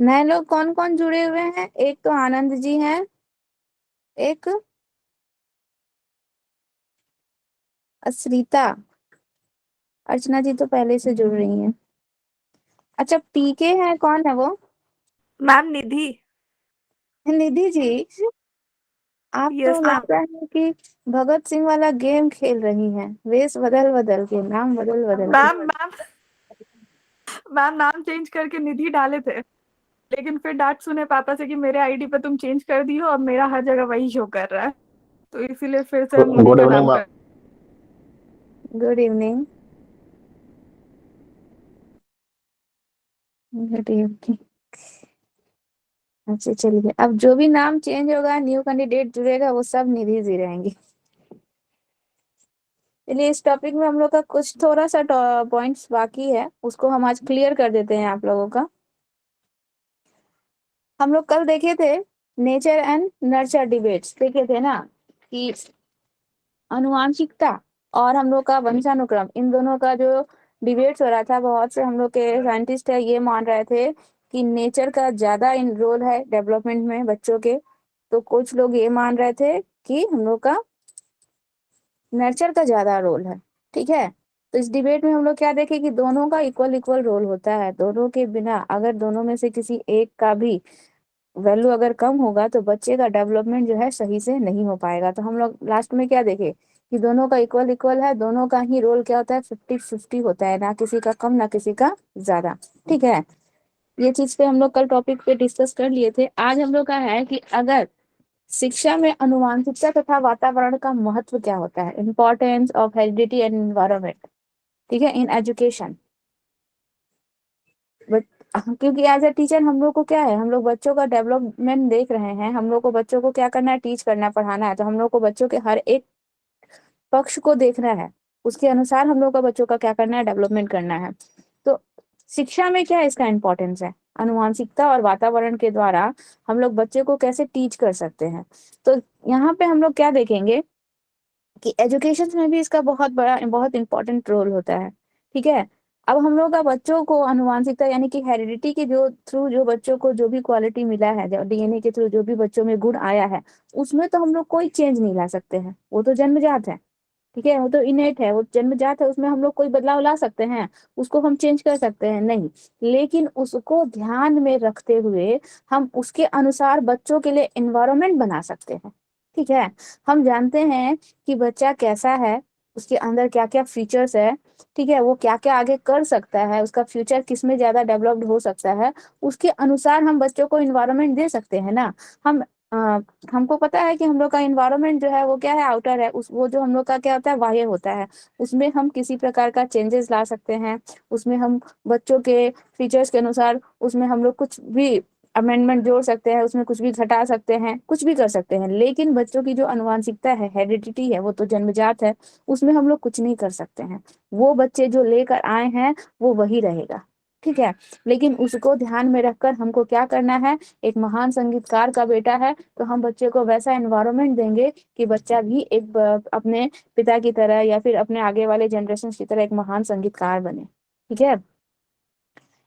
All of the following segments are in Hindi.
नए लोग कौन कौन जुड़े हुए हैं? एक तो आनंद जी हैं। एक अस्रिता। अर्चना जी तो पहले से जुड़ रही हैं। अच्छा, पीके है, कौन है वो? मैम निधि। निधि जी। आप तो यस मैम। लगता है कि भगत सिंह वाला गेम खेल रही हैं, वेश बदल बदल के, नाम बदल बदल के। मैम मैम मैम नाम चेंज करके निधि डाले थे, लेकिन फिर डांट सुने पापा से कि मेरे आईडी पे तुम चेंज कर दी हो, अब मेरा हर जगह वही शो कर रहा है। तो इसीलिए फिर से हम उन्हीं गुड का इवनिंग नाम मैम। कर। Good evening. Good evening. अच्छा चलिए, अब जो भी नाम चेंज होगा, न्यू कैंडिडेट जुड़ेगा, वो सब निधि जी रहेंगे। चलिए, इस टॉपिक में हम लोग का कुछ थोड़ा सा पॉइंट्स बाकी है, उसको हम आज क्लियर कर देते हैं आप लोगों का। हम लोग कल देखे थे नेचर एंड नर्चर डिबेट्स, देखे थे ना कि आनुवांशिकता और हम लोग का वंशानुक्रम, इन दोनों का जो डिबेट्स हो रहा था, बहुत से हम लोग के साइंटिस्ट है ये मान रहे थे कि नेचर का ज्यादा इन रोल है डेवलपमेंट में बच्चों के। तो कुछ लोग ये मान रहे थे कि हम लोग का नर्चर का ज्यादा रोल है। ठीक है। तो इस डिबेट में हम लोग क्या देखे कि दोनों का इक्वल इक्वल रोल होता है, दोनों के बिना अगर दोनों में से किसी एक का भी वैल्यू अगर कम होगा तो बच्चे का डेवलपमेंट जो है सही से नहीं हो पाएगा। तो हम लोग लास्ट में क्या देखे कि दोनों का इक्वल इक्वल है, दोनों का ही रोल क्या होता है, 50-50 होता है, ना किसी का कम ना किसी का ज्यादा। ठीक है। ये चीज पे हम लोग कल टॉपिक पे डिस्कस कर लिए थे। आज हम लोग का है कि अगर शिक्षा में अनुवांशिकता तथा वातावरण का महत्व क्या होता है, importance of heredity and environment. ठीक है, इन एजुकेशन। बट क्योंकि एज ए टीचर हम लोग को क्या है, हम लोग बच्चों का डेवलपमेंट देख रहे हैं, हम लोग को बच्चों को क्या करना है, टीच करना है, पढ़ाना है। तो हम लोग को बच्चों के हर एक पक्ष को देखना है, उसके अनुसार हम लोग का बच्चों का क्या करना है, डेवलपमेंट करना है। तो शिक्षा में क्या इसका इम्पोर्टेंस है, अनुवांशिकता और वातावरण के द्वारा हम लोग बच्चे को कैसे टीच कर सकते हैं। तो यहाँ पे हम लोग क्या देखेंगे कि एजुकेशन में भी इसका बहुत बड़ा बहुत इंपॉर्टेंट रोल होता है। ठीक है। अब हम लोग का बच्चों को अनुवांशिकता यानी कि हेरिडिटी के जो थ्रू जो बच्चों को जो भी क्वालिटी मिला है, जो डीएनए के थ्रू जो भी बच्चों में गुण आया है, उसमें तो हम लोग कोई चेंज नहीं ला सकते हैं, वो तो जन्मजात है। ठीक है, वो तो इनेट है, वो जन्मजात है, उसमें हम लोग कोई बदलाव ला सकते हैं, उसको हम चेंज कर सकते हैं नहीं। लेकिन उसको ध्यान में रखते हुए हम उसके अनुसार बच्चों के लिए एनवायरनमेंट बना सकते हैं। ठीक है। हम जानते हैं कि बच्चा कैसा है, उसके अंदर क्या क्या फीचर्स है। ठीक है, वो क्या क्या आगे कर सकता है, उसका फ्यूचर किस में ज्यादा डेवलप्ड हो सकता है, उसके अनुसार हम बच्चों को इन्वायरमेंट दे सकते हैं ना। हम हमको पता है कि हम लोग का इन्वायरमेंट जो है वो क्या है, आउटर है, उस वो जो हम लोग का क्या होता है, बाह्य होता है। उसमें हम किसी प्रकार का चेंजेस ला सकते हैं, उसमें हम बच्चों के फीचर्स के अनुसार उसमें हम लोग कुछ भी अमेंडमेंट जोड़ सकते हैं, उसमें कुछ भी घटा सकते हैं, कुछ भी कर सकते हैं। लेकिन बच्चों की जो अनुवांशिकता है, हेरिडिटी है, वो तो जन्मजात है, उसमें हम लोग कुछ नहीं कर सकते हैं। वो बच्चे जो लेकर आए हैं वो वही रहेगा। ठीक है। लेकिन उसको ध्यान में रखकर हमको क्या करना है, एक महान संगीतकार का बेटा है तो हम बच्चे को वैसा एनवायरनमेंट देंगे कि बच्चा भी एक अपने पिता की तरह या फिर अपने आगे वाले जनरेशन की तरह एक महान संगीतकार बने। ठीक है।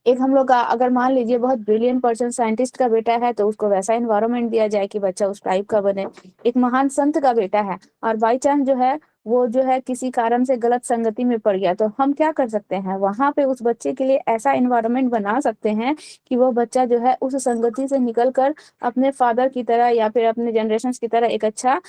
एक हम लोग का अगर मान लीजिए बहुत ब्रिलियंट पर्सन साइंटिस्ट का बेटा है तो उसको वैसा एनवायरनमेंट दिया जाए कि बच्चा उस टाइप का बने। एक महान संत का बेटा है और बाई चांस जो है वो जो है किसी कारण से गलत संगति में पड़ गया, तो हम क्या कर सकते हैं, वहां पे उस बच्चे के लिए ऐसा एनवायरनमेंट बना सकते हैं कि वो बच्चा जो है उस संगति से निकल कर अपने फादर की तरह या फिर अपने जनरेशन की तरह एक अच्छा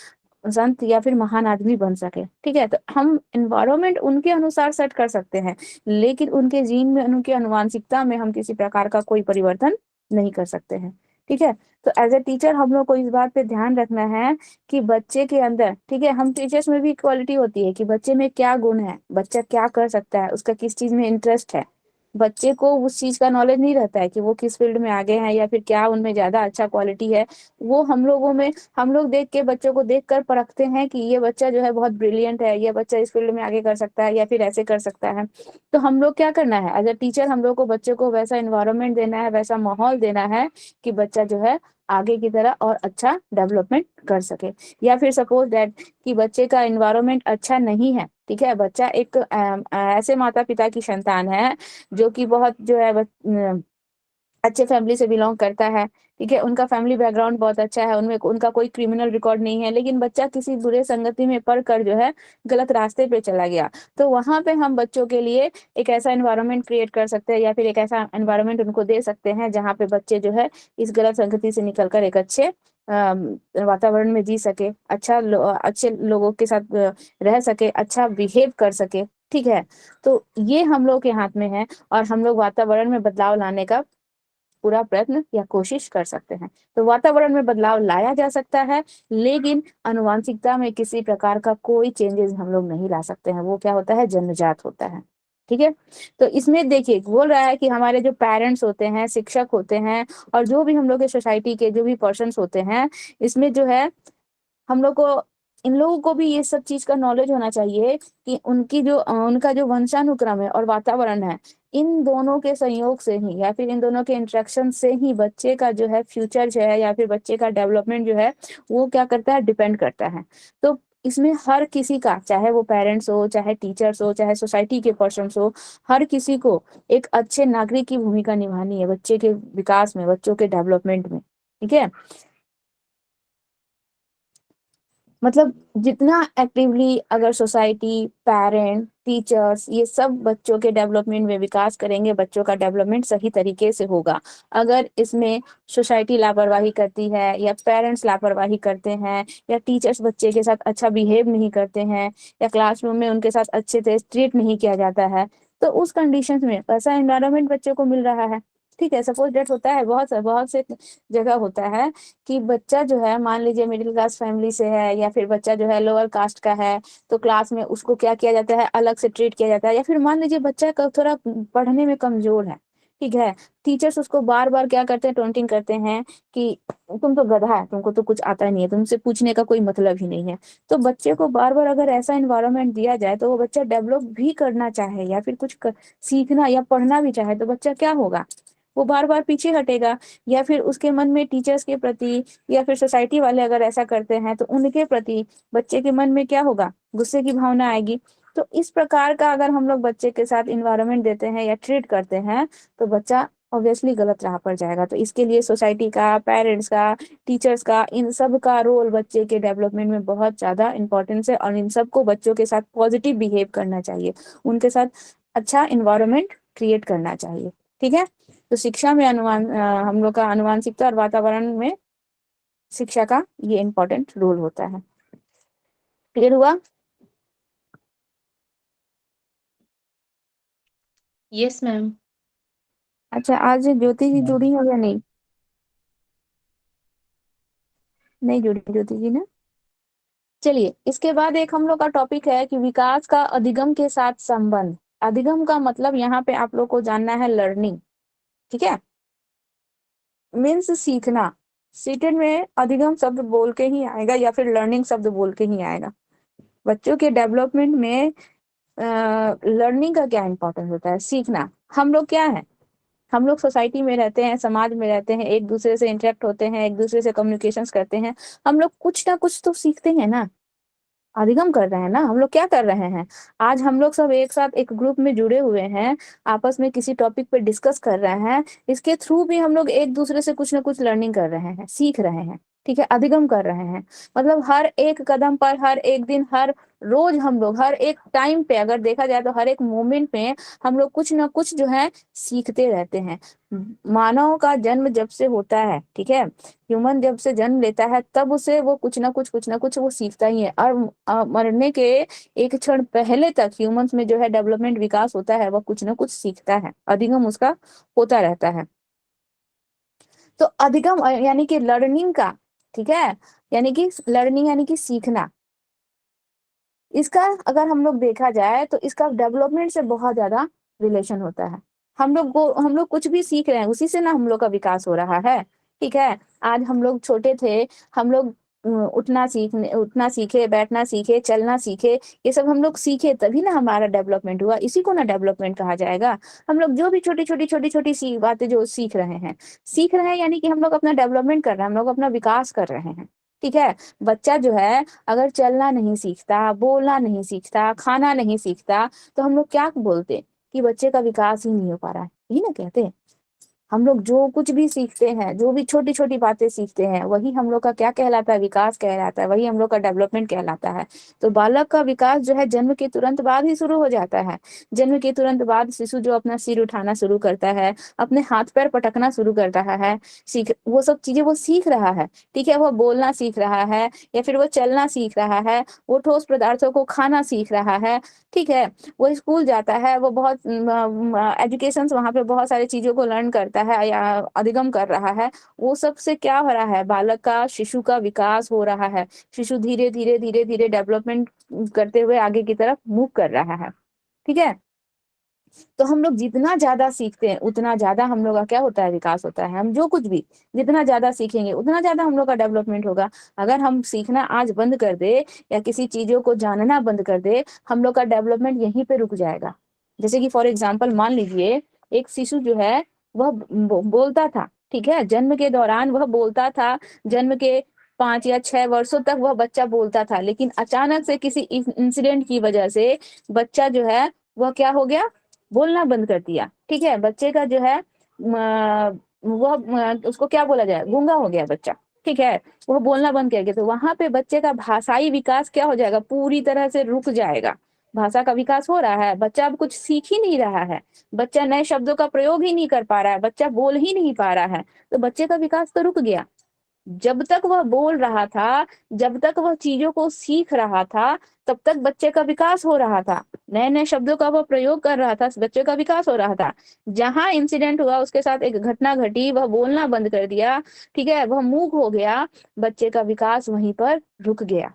संत या फिर महान आदमी बन सके। ठीक है। तो हम एनवायरनमेंट उनके अनुसार सेट कर सकते हैं, लेकिन उनके जीन में, उनकी अनुवांशिकता में हम किसी प्रकार का कोई परिवर्तन नहीं कर सकते हैं। ठीक है। तो एज ए टीचर हम लोग को इस बात पे ध्यान रखना है कि बच्चे के अंदर, ठीक है, हम टीचर्स में भी क्वालिटी होती है कि बच्चे में क्या गुण है, बच्चा क्या कर सकता है, उसका किस चीज में इंटरेस्ट है। बच्चे को उस चीज का नॉलेज नहीं रहता है कि वो किस फील्ड में आगे हैं या फिर क्या उनमें ज्यादा अच्छा क्वालिटी है। वो हम लोगों में, हम लोग देख के बच्चों को देख कर परखते हैं कि ये बच्चा जो है बहुत ब्रिलियंट है, ये बच्चा इस फील्ड में आगे कर सकता है या फिर ऐसे कर सकता है। तो हम लोग क्या करना है, एज अ टीचर हम लोग को बच्चे को वैसा इन्वायरमेंट देना है, वैसा माहौल देना है कि बच्चा जो है आगे की तरह और अच्छा डेवलपमेंट कर सके। या फिर सपोज दैट कि बच्चे का इन्वायरमेंट अच्छा नहीं है, ठीक है, बच्चा एक ऐसे माता पिता की संतान है जो कि बहुत जो है अच्छे फैमिली से बिलोंग करता है, ठीक है, उनका फैमिली बैकग्राउंड बहुत अच्छा है, उनमें उनका कोई क्रिमिनल रिकॉर्ड नहीं है, लेकिन बच्चा किसी बुरे संगति में पढ़कर जो है गलत रास्ते पे चला गया, तो वहां पे हम बच्चों के लिए एक ऐसा एनवायरनमेंट क्रिएट कर सकते हैं, या फिर एक ऐसा एनवायरनमेंट उनको दे सकते हैं जहाँ पे बच्चे जो है इस गलत संगति से निकलकर एक अच्छे वातावरण में जी सके, अच्छे लोगों के साथ रह सके, अच्छा बिहेव कर सके, ठीक है। तो ये हम लोग के हाथ में है, और हम लोग वातावरण में बदलाव लाने का पूरा प्रयत्न या कोशिश कर सकते हैं। तो वातावरण में बदलाव लाया जा सकता है, लेकिन आनुवंशिकता में किसी प्रकार का कोई चेंजेस हम लोग नहीं ला सकते हैं, वो क्या होता है, जन्मजात होता है, ठीक है। तो इसमें देखिए बोल रहा है कि हमारे जो पेरेंट्स होते हैं, शिक्षक होते हैं, और जो भी हम लोग के सोसाइटी के जो भी पर्सन्स होते हैं, इसमें जो है हम लोग को, इन लोगों को भी ये सब चीज का नॉलेज होना चाहिए कि उनका जो वंशानुक्रम है और वातावरण है, इन दोनों के संयोग से ही या फिर इन दोनों के इंटरेक्शन से ही बच्चे का जो है फ्यूचर जो है या फिर बच्चे का डेवलपमेंट जो है वो क्या करता है, डिपेंड करता है। तो इसमें हर किसी का, चाहे वो पेरेंट्स हो, चाहे टीचर्स हो, चाहे सोसाइटी के पर्सन हो, हर किसी को एक अच्छे नागरिक की भूमिका निभानी है बच्चे के विकास में, बच्चों के डेवलपमेंट में, ठीक है। मतलब जितना एक्टिवली अगर सोसाइटी, पेरेंट, टीचर्स ये सब बच्चों के डेवलपमेंट में विकास करेंगे, बच्चों का डेवलपमेंट सही तरीके से होगा। अगर इसमें सोसाइटी लापरवाही करती है, या पेरेंट्स लापरवाही करते हैं, या टीचर्स बच्चे के साथ अच्छा बिहेव नहीं करते हैं, या क्लासरूम में उनके साथ अच्छे से ट्रीट नहीं किया जाता है, तो उस कंडीशंस में ऐसा एनवायरनमेंट बच्चे को मिल रहा है, ठीक है। सपोज डेट होता है, बहुत बहुत से जगह होता है कि बच्चा जो है, मान लीजिए मिडिल क्लास फैमिली से है, या फिर बच्चा जो है लोअर कास्ट का है, तो क्लास में उसको क्या किया जाता है, अलग से ट्रीट किया जाता है। या फिर मान लीजिए बच्चा थोड़ा पढ़ने में कमजोर है, ठीक है, टीचर्स उसको बार बार क्या करते हैं, टोंटिंग करते हैं कि तुम तो गधा है, तुमको तो कुछ आता नहीं है, तुमसे पूछने का कोई मतलब ही नहीं है। तो बच्चे को बार बार अगर ऐसा इन्वायरमेंट दिया जाए, तो वो बच्चा डेवलप भी करना चाहे या फिर सीखना या पढ़ना भी चाहे, तो बच्चा क्या होगा, वो बार बार पीछे हटेगा, या फिर उसके मन में टीचर्स के प्रति या फिर सोसाइटी वाले अगर ऐसा करते हैं तो उनके प्रति बच्चे के मन में क्या होगा, गुस्से की भावना आएगी। तो इस प्रकार का अगर हम लोग बच्चे के साथ इन्वायरमेंट देते हैं या ट्रीट करते हैं, तो बच्चा ऑब्वियसली गलत राह पर जाएगा। तो इसके लिए सोसाइटी का, पेरेंट्स का, टीचर्स का, इन सब का रोल बच्चे के डेवलपमेंट में बहुत ज्यादा इंपॉर्टेंस है, और इन सबको बच्चों के साथ पॉजिटिव बिहेव करना चाहिए, उनके साथ अच्छा इन्वायरमेंट क्रिएट करना चाहिए, ठीक है। तो शिक्षा में हम लोग का आनुवंशिकता और वातावरण में शिक्षा का ये इम्पोर्टेंट रोल होता है। क्लियर हुआ? Yes ma'am. अच्छा, आज ज्योति जी जुड़ी हो या नहीं? नहीं जुड़ी ज्योति जी ना। चलिए, इसके बाद एक हम लोग का टॉपिक है कि विकास का अधिगम के साथ संबंध। अधिगम का मतलब यहाँ पे आप लोग को जानना है लर्निंग, ठीक है, मीन्स सीखना। सीटेड में अधिगम शब्द बोल के ही आएगा या फिर लर्निंग शब्द बोल के ही आएगा। बच्चों के डेवलपमेंट में लर्निंग का क्या इंपॉर्टेंस होता है, सीखना। हम लोग क्या है, हम लोग सोसाइटी में रहते हैं, समाज में रहते हैं, एक दूसरे से इंटरेक्ट होते हैं, एक दूसरे से कम्युनिकेशंस करते हैं, हम लोग कुछ ना कुछ तो सीखते हैं ना, अधिगम कर रहे हैं ना। हम लोग क्या कर रहे हैं, आज हम लोग सब एक साथ एक ग्रुप में जुड़े हुए हैं, आपस में किसी टॉपिक पे डिस्कस कर रहे हैं, इसके थ्रू भी हम लोग एक दूसरे से कुछ ना कुछ लर्निंग कर रहे हैं, सीख रहे हैं, ठीक है, अधिगम कर रहे हैं। मतलब हर एक कदम पर, हर एक दिन, हर रोज हम लोग हर एक टाइम पे अगर देखा जाए तो हर एक मोमेंट पे हम लोग कुछ ना कुछ जो है सीखते रहते हैं। मानव का जन्म जब से होता है, ठीक है, ह्यूमन जब से जन्म लेता है तब उसे वो कुछ ना कुछ वो सीखता ही है, और मरने के एक क्षण पहले तक ह्यूमंस में जो है डेवलपमेंट, विकास होता है, वह कुछ ना कुछ सीखता है, अधिगम उसका होता रहता है। तो अधिगम यानी कि लर्निंग का, ठीक है, यानी कि लर्निंग यानी कि सीखना, इसका अगर हम लोग देखा जाए तो इसका डेवलपमेंट से बहुत ज्यादा रिलेशन होता है। हम लोग कुछ भी सीख रहे हैं, उसी से ना हम लोग का विकास हो रहा है, ठीक है। आज हम लोग छोटे थे, हम लोग उठना सीखे, बैठना सीखे, चलना सीखे, ये सब हम लोग सीखे, तभी ना हमारा डेवलपमेंट हुआ, इसी को ना डेवलपमेंट कहा जाएगा। हम लोग जो भी छोटी सी बातें जो सीख रहे हैं यानी कि हम लोग अपना डेवलपमेंट कर रहे हैं, हम लोग अपना विकास कर रहे हैं, ठीक है। बच्चा जो है अगर चलना नहीं सीखता, बोलना नहीं सीखता, खाना नहीं सीखता, तो हम लोग क्या बोलते कि बच्चे का विकास ही नहीं हो पा रहा है, यही ना कहते। हम लोग जो कुछ भी सीखते हैं, जो भी छोटी छोटी बातें सीखते हैं, वही हम लोग का क्या कहलाता है, विकास कहलाता है, वही हम लोग का डेवलपमेंट कहलाता है। तो बालक का विकास जो है जन्म के तुरंत बाद ही शुरू हो जाता है। जन्म के तुरंत बाद शिशु जो अपना सिर उठाना शुरू करता है, अपने हाथ पैर पटकना शुरू करता है, सीख वो सब चीजें वो सीख रहा है। ठीक है, वो बोलना सीख रहा है, या फिर वो चलना सीख रहा है, वो ठोस पदार्थों को खाना सीख रहा है। ठीक है, वो स्कूल जाता है, वो बहुत एजुकेशन वहाँ पे बहुत सारी चीजों को लर्न करता है या अधिगम कर रहा है। वो सब से क्या हो रहा है, बालक का, शिशु का विकास हो रहा है। शिशु धीरे धीरे धीरे धीरे डेवलपमेंट करते हुए आगे की तरफ मूव कर रहा है। ठीक है, तो हम लोग जितना ज्यादा सीखते हैं उतना ज्यादा हम लोग का क्या होता है, विकास होता है। हम जो कुछ भी जितना ज्यादा सीखेंगे उतना ज्यादा हम लोग का डेवलपमेंट होगा। अगर हम सीखना आज बंद कर दे या किसी चीजों को जानना बंद कर दे, हम लोग का डेवलपमेंट यहीं पे रुक जाएगा। जैसे कि फॉर एग्जाम्पल मान लीजिए, एक शिशु जो है वह बोलता था। ठीक है, जन्म के दौरान वह बोलता था, जन्म के 5 या 6 वर्षों तक वह बच्चा बोलता था, लेकिन अचानक से किसी इंसिडेंट की वजह से बच्चा जो है वह क्या हो गया, बोलना बंद कर दिया। ठीक है, बच्चे का जो है उसको क्या बोला जाए, गूंगा हो गया बच्चा। ठीक है, वो बोलना बंद कर गया, तो वहां पे बच्चे का भाषाई विकास क्या हो जाएगा, पूरी तरह से रुक जाएगा। भाषा का विकास हो रहा है, बच्चा अब कुछ सीख ही नहीं रहा है, बच्चा नए शब्दों का प्रयोग ही नहीं कर पा रहा है, बच्चा बोल ही नहीं पा रहा है, तो बच्चे का विकास तो रुक गया। जब तक वह बोल रहा था, जब तक वह चीजों को सीख रहा था, तब तक बच्चे का विकास हो रहा था, नए नए शब्दों का वह प्रयोग कर रहा था, बच्चे का विकास हो रहा था। जहां इंसिडेंट हुआ, उसके साथ एक घटना घटी, वह बोलना बंद कर दिया, ठीक है, वह मूक हो गया, बच्चे का विकास वहीं पर रुक गया।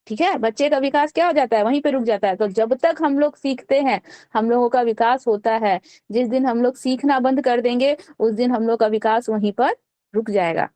ठीक है, बच्चे का विकास क्या हो जाता है, वहीं पे रुक जाता है। तो जब तक हम लोग सीखते हैं, हम लोगों का विकास होता है। जिस दिन हम लोग सीखना बंद कर देंगे, उस दिन हम लोग का विकास वहीं पर रुक जाएगा।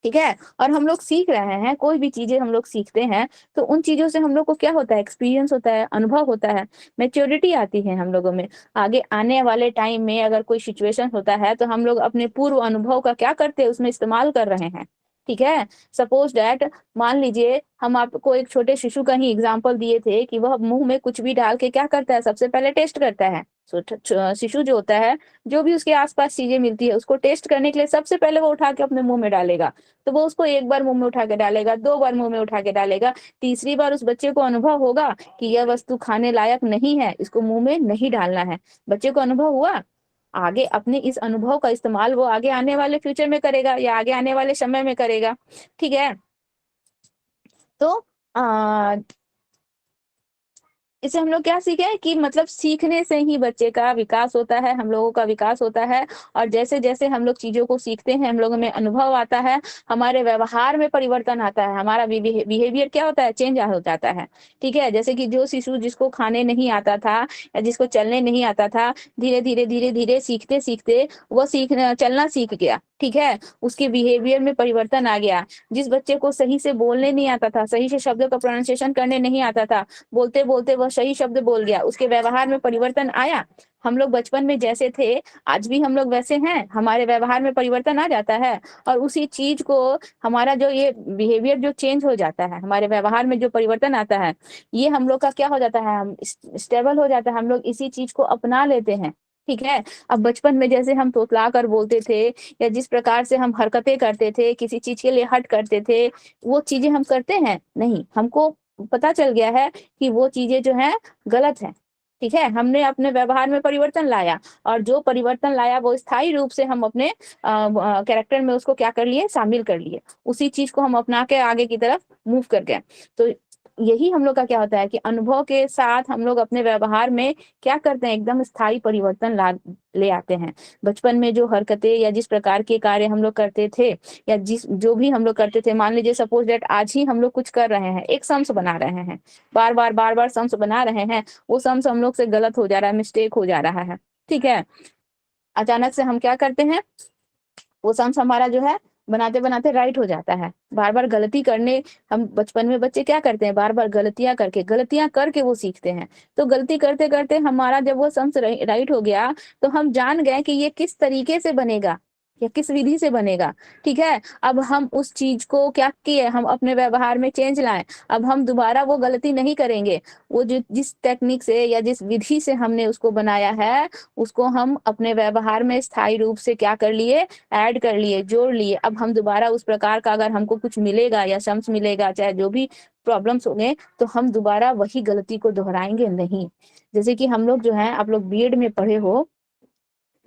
ठीक है, और हम लोग सीख रहे हैं, कोई भी चीजें हम लोग सीखते हैं, तो उन चीजों से हम लोग को क्या होता है, एक्सपीरियंस होता है, अनुभव होता है, मेच्योरिटी आती है हम लोगों में। आगे आने वाले टाइम में अगर कोई सिचुएशन होता है, तो हम लोग अपने पूर्व अनुभव का क्या करते हैं, उसमें इस्तेमाल कर रहे हैं। ठीक है, सपोज डैट, मान लीजिए हम आपको एक छोटे शिशु का ही एग्जाम्पल दिए थे कि वह मुंह में कुछ भी डाल के क्या करता है, सबसे पहले टेस्ट करता है। शिशु जो होता है, जो भी उसके आसपास चीजें मिलती है, उसको टेस्ट करने के लिए सबसे पहले वो उठा के अपने मुंह में डालेगा। तो वो उसको एक बार मुंह में उठा के डालेगा, 2 बार मुंह में उठा के डालेगा, तीसरी बार उस बच्चे को अनुभव होगा कि यह वस्तु खाने लायक नहीं है, इसको मुंह में नहीं डालना है। बच्चे को अनुभव हुआ, आगे अपने इस अनुभव का इस्तेमाल वो आगे आने वाले फ्यूचर में करेगा या आगे आने वाले समय में करेगा। ठीक है, तो आ, इससे हम लोग क्या सीखे कि मतलब सीखने से ही बच्चे का विकास होता है, हम लोगों का विकास होता है। और जैसे जैसे हम लोग चीजों को सीखते हैं, हम लोगों में अनुभव आता है, हमारे व्यवहार में परिवर्तन आता है, हमारा बिहेवियर क्या होता है, चेंज हो जाता है। ठीक है, जैसे कि जो शिशु जिसको खाने नहीं आता था या जिसको चलने नहीं आता था, धीरे धीरे धीरे धीरे सीखते सीखते वो चलना सीख गया। ठीक है, उसके बिहेवियर में परिवर्तन आ गया। जिस बच्चे को सही से बोलने नहीं आता था, सही से शब्दों का प्रोनाउंसिएशन करने नहीं आता था, बोलते बोलते वह सही शब्द बोल गया, उसके व्यवहार में परिवर्तन आया। हम लोग बचपन में जैसे थे, आज भी हम लोग वैसे हैं, हमारे व्यवहार में परिवर्तन आ जाता है। और उसी चीज को, हमारा जो ये बिहेवियर जो चेंज हो जाता है, हमारे व्यवहार में जो परिवर्तन आता है, ये हम लोग का क्या हो जाता है, हम स्टेबल हो जाता है, हम लोग इसी चीज को अपना लेते हैं। ठीक है, अब बचपन में जैसे हम तोतला कर बोलते थे, या जिस प्रकार से हम हरकतें करते थे, किसी चीज के लिए हट करते थे, वो चीजें हम करते हैं नहीं, हमको पता चल गया है कि वो चीजें जो है गलत है। ठीक है, हमने अपने व्यवहार में परिवर्तन लाया, और जो परिवर्तन लाया वो स्थायी रूप से हम अपने कैरेक्टर में उसको क्या कर लिए, शामिल कर लिए, उसी चीज को हम अपना के आगे की तरफ मूव कर गए। तो यही हम लोग का क्या होता है कि अनुभव के साथ हम लोग अपने व्यवहार में क्या करते हैं, एकदम स्थायी परिवर्तन ला ले आते हैं। बचपन में जो हरकतें या जिस प्रकार के कार्य हम लोग करते थे, या जिस जो भी हम लोग करते थे, मान लीजिए सपोज डेट आज ही हम लोग कुछ कर रहे हैं, एक सम्स बना रहे हैं, बार बार सम्स बना रहे हैं, वो सम्स हम लोग से गलत हो जा रहा है, मिस्टेक हो जा रहा है। ठीक है, अचानक से हम क्या करते हैं, वो सम्स हमारा जो है बनाते बनाते राइट हो जाता है। बार बार गलती करने, हम बचपन में बच्चे क्या करते हैं, बार बार गलतियां करके वो सीखते हैं। तो गलती करते करते हमारा जब वो सम्स राइट हो गया, तो हम जान गए कि ये किस तरीके से बनेगा, या किस विधि से बनेगा। ठीक है, अब हम उस चीज को क्या किए, हम अपने व्यवहार में चेंज लाएं। अब हम दोबारा वो गलती नहीं करेंगे। वो जो जिस टेक्निक से या जिस विधि से हमने उसको बनाया है, उसको हम अपने व्यवहार में स्थायी रूप से क्या कर लिए, ऐड कर लिए, जोड़ लिए। अब हम दोबारा उस प्रकार का अगर हमको कुछ मिलेगा या शम्स मिलेगा, चाहे जो भी प्रॉब्लम्स होंगे, तो हम दोबारा वही गलती को दोहराएंगे नहीं। जैसे कि हम लोग जो है, आप लोग बीएड में पढ़े हो,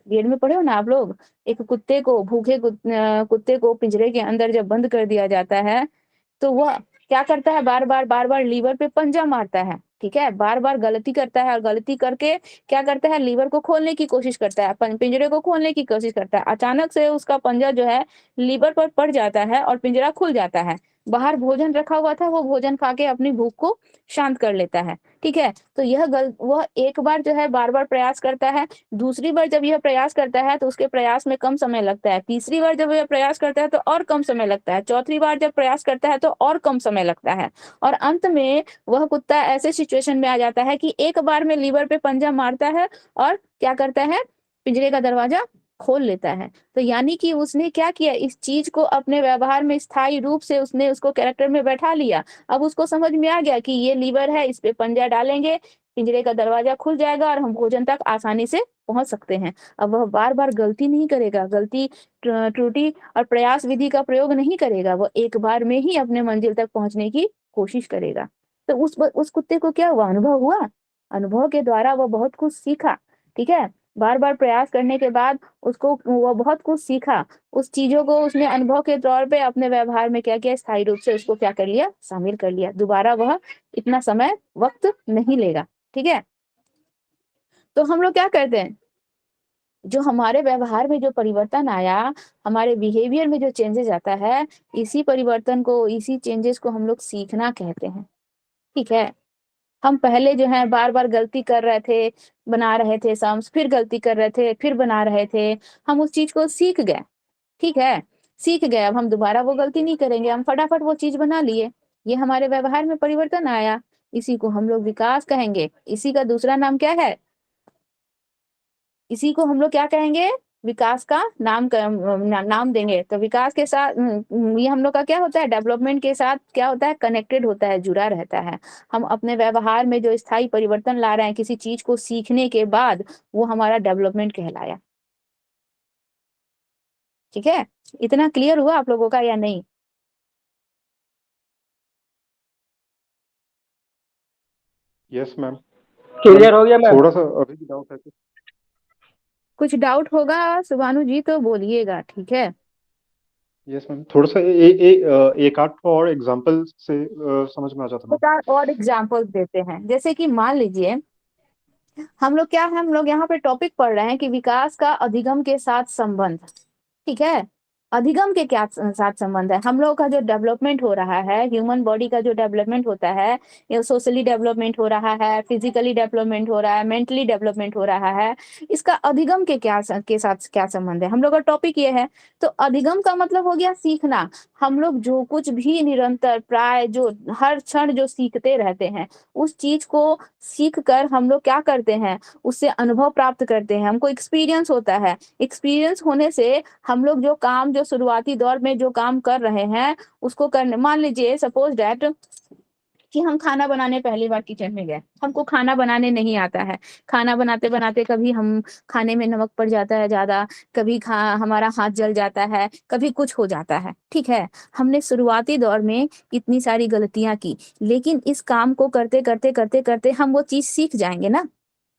बीएड में पढ़े हो ना आप लोग, एक कुत्ते को, भूखे कुत्ते को पिंजरे के अंदर जब बंद कर दिया जाता है, तो वह क्या करता है, बार बार लीवर पे पंजा मारता है। ठीक है, बार बार गलती करता है, और गलती करके क्या करता है, लीवर को खोलने की कोशिश करता है, पिंजरे को खोलने की कोशिश करता है। अचानक से उसका पंजा जो है लीवर पर पड़ जाता है और पिंजरा खुल जाता है। बाहर भोजन रखा हुआ था, वो भोजन खा के अपनी भूख को शांत कर लेता है। ठीक है, तो वह एक बार जो है बार बार प्रयास करता है। दूसरी बार जब यह प्रयास करता है तो उसके प्रयास में कम समय लगता है। तीसरी बार जब यह प्रयास करता है तो और कम समय लगता है। चौथी बार जब प्रयास करता है तो और कम समय लगता है। और अंत में वह कुत्ता ऐसे सिचुएशन में आ जाता है कि एक बार में लीवर पे पंजा मारता है और क्या करता है, पिंजरे का दरवाजा खोल लेता है। तो यानी कि उसने क्या किया, इस चीज को अपने व्यवहार में स्थायी रूप से उसने उसको कैरेक्टर में बैठा लिया। अब उसको समझ में आ गया कि ये लीवर है, इस पे पंजा डालेंगे, पिंजरे का दरवाजा खुल जाएगा और हम भोजन तक आसानी से पहुंच सकते हैं। अब वह बार बार गलती नहीं करेगा, गलती, त्रुटि और प्रयास विधि का प्रयोग नहीं करेगा। वह एक बार में ही अपने मंजिल तक पहुंचने की कोशिश करेगा। तो उस कुत्ते को क्या हुआ, अनुभव हुआ। अनुभव के द्वारा वह बहुत कुछ सीखा। ठीक है, बार बार प्रयास करने के बाद उसको वह बहुत कुछ सीखा। उस चीजों को उसने अनुभव के तौर पे अपने व्यवहार में क्या किया, स्थायी रूप से उसको क्या कर लिया, शामिल कर लिया। दोबारा वह इतना समय वक्त नहीं लेगा। ठीक है, तो हम लोग क्या करते हैं, जो हमारे व्यवहार में जो परिवर्तन आया, हमारे बिहेवियर में जो चेंजेस आता है, इसी परिवर्तन को, इसी चेंजेस को हम लोग सीखना कहते हैं। ठीक है, हम पहले जो है बार बार गलती कर रहे थे, बना रहे थे सम्स, फिर गलती कर रहे थे, फिर बना रहे थे, हम उस चीज को सीख गए। ठीक है, सीख गए, अब हम दोबारा वो गलती नहीं करेंगे, हम फटाफट वो चीज बना लिए। ये हमारे व्यवहार में परिवर्तन आया, इसी को हम लोग विकास कहेंगे। इसी का दूसरा नाम क्या है, इसी को हम लोग क्या कहेंगे, विकास का नाम देंगे। तो विकास के साथ ये हम लोग का क्या होता है, डेवलपमेंट के साथ क्या होता है, कनेक्टेड होता है, जुड़ा रहता है। हम अपने व्यवहार में जो स्थायी परिवर्तन ला रहे हैं किसी चीज को सीखने के बाद, वो हमारा डेवलपमेंट कहलाया। ठीक है, इतना क्लियर हुआ आप लोगों का या नहीं। Yes ma'am. क्लियर हो गया मैम। थोड़ा सा अभी भी डाउट है। कुछ डाउट होगा सुभानु जी तो बोलिएगा। ठीक है, यस मैम, थोड़ा सा एक आध और एग्जांपल से समझ में आ जाता मैम। तो और एग्जाम्पल्स देते हैं। जैसे कि मान लीजिए हम लोग क्या है, हम लोग यहाँ पे टॉपिक पढ़ रहे हैं कि विकास का अधिगम के साथ संबंध। ठीक है, अधिगम के क्या साथ संबंध है, हम लोगों का जो डेवलपमेंट हो रहा है, ह्यूमन बॉडी का जो डेवलपमेंट होता है, या सोशली डेवलपमेंट हो रहा है, फिजिकली डेवलपमेंट हो रहा है, मेंटली डेवलपमेंट हो रहा है, इसका अधिगम के साथ क्या संबंध है, हम लोग का टॉपिक ये है। तो अधिगम का मतलब हो गया सीखना। हम लोग जो कुछ भी निरंतर प्राय जो हर क्षण जो सीखते रहते हैं, उस चीज को सीख कर हम लोग क्या करते हैं, उससे अनुभव प्राप्त करते हैं, हमको एक्सपीरियंस होता है। एक्सपीरियंस होने से हम लोग जो काम, जो शुरुआती दौर में जो काम कर रहे हैं उसको करने, मान लीजिए सपोज डैट कि हम खाना बनाने पहली बार किचन में गए, हमको खाना बनाने नहीं आता है। खाना बनाते बनाते कभी हम खाने में नमक पड़ जाता है ज्यादा, कभी हमारा हाथ जल जाता है, कभी कुछ हो जाता है। ठीक है, हमने शुरुआती दौर में इतनी सारी गलतियां की, लेकिन इस काम को करते करते करते करते हम वो चीज सीख जाएंगे ना,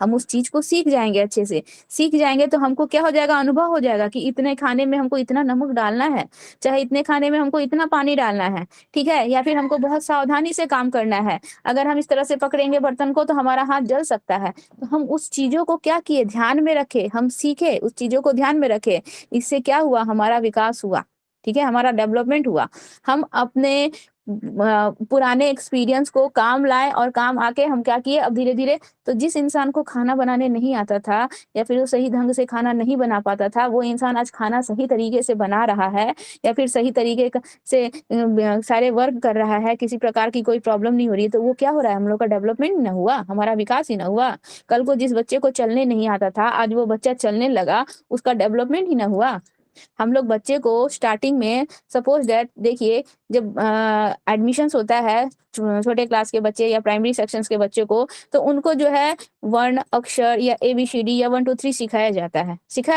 हम उस चीज को सीख जाएंगे, अच्छे से सीख जाएंगे। तो हमको क्या हो जाएगा, अनुभव हो जाएगा कि इतने खाने में हमको इतना नमक डालना है, चाहे इतने खाने में हमको इतना पानी डालना है। ठीक है, या फिर हमको बहुत सावधानी से काम करना है, अगर हम इस तरह से पकड़ेंगे बर्तन को तो हमारा हाथ जल सकता है। तो हम उस चीजों को क्या किए, ध्यान में रखे, हम सीखे, उस चीजों को ध्यान में रखे। इससे क्या हुआ, हमारा विकास हुआ। ठीक है, हमारा डेवलपमेंट हुआ। हम अपने पुराने एक्सपीरियंस को काम लाए और काम आके हम क्या किए, अब धीरे धीरे। तो जिस इंसान को खाना बनाने नहीं आता था, या फिर वो सही ढंग से खाना नहीं बना पाता था, वो इंसान आज खाना सही तरीके से बना रहा है, या फिर सही तरीके से सारे वर्क कर रहा है, किसी प्रकार की कोई प्रॉब्लम नहीं हो रही है। तो वो क्या हो रहा है, हम लोग का डेवलपमेंट ना हुआ, हमारा विकास ही ना हुआ। कल को जिस बच्चे को चलने नहीं आता था, आज वो बच्चा चलने लगा, उसका डेवलपमेंट ही ना हुआ। हम लोग बच्चे को स्टार्टिंग में सपोज दैट देखिए जब एडमिशन्स होता है छोटे क्लास के बच्चे या प्राइमरी सेक्शंस के बच्चे को, तो उनको जो है वर्ण अक्षर या ABCD या 1 2 3 सिखाया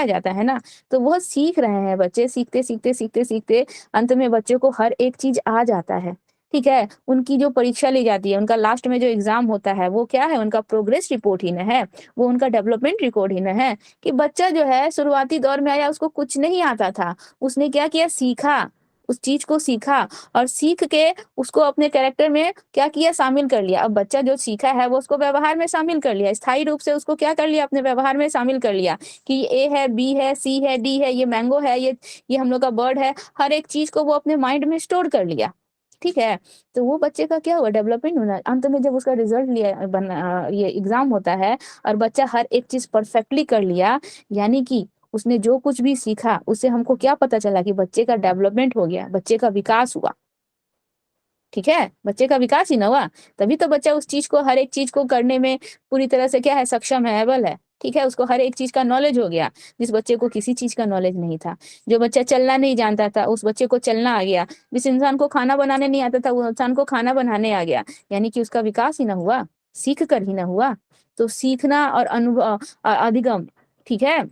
जाता है ना। तो वो सीख रहे हैं बच्चे, सीखते सीखते सीखते सीखते अंत में बच्चे को हर एक चीज आ जाता है। ठीक है, उनकी जो परीक्षा ली जाती है, उनका लास्ट में जो एग्जाम होता है वो क्या है, उनका प्रोग्रेस रिपोर्ट ही न है, वो उनका डेवलपमेंट रिकॉर्ड ही न है। कि बच्चा जो है शुरुआती दौर में आया, उसको कुछ नहीं आता था, उसने क्या किया, सीखा, उस चीज को सीखा और सीख के उसको अपने कैरेक्टर में क्या किया, शामिल कर लिया। अब बच्चा जो सीखा है वो उसको व्यवहार में शामिल कर लिया, स्थायी रूप से उसको क्या कर लिया, अपने व्यवहार में शामिल कर लिया कि ये A है, B है, C है, D है, ये मैंगो है, ये हम लोग का बर्ड है, हर एक चीज को वो अपने माइंड में स्टोर कर लिया। ठीक है, तो वो बच्चे का क्या हुआ, डेवलपमेंट होना। अंत में जब उसका रिजल्ट ये एग्जाम होता है और बच्चा हर एक चीज परफेक्टली कर लिया, यानी कि उसने जो कुछ भी सीखा उससे हमको क्या पता चला कि बच्चे का डेवलपमेंट हो गया, बच्चे का विकास हुआ। ठीक है, बच्चे का विकास ही ना हुआ, तभी तो बच्चा उस चीज को, हर एक चीज को करने में पूरी तरह से क्या है, सक्षम है, एबल है। ठीक है, उसको हर एक चीज का नॉलेज हो गया, जिस बच्चे को किसी चीज का नॉलेज नहीं था। जो बच्चा चलना नहीं जानता था, उस बच्चे को चलना आ गया। जिस इंसान को खाना बनाने नहीं आता था, वो इंसान को खाना बनाने आ गया। यानी कि उसका विकास ही ना हुआ, सीख कर ही ना हुआ। तो सीखना और अनुभव, अधिगम, ठीक है,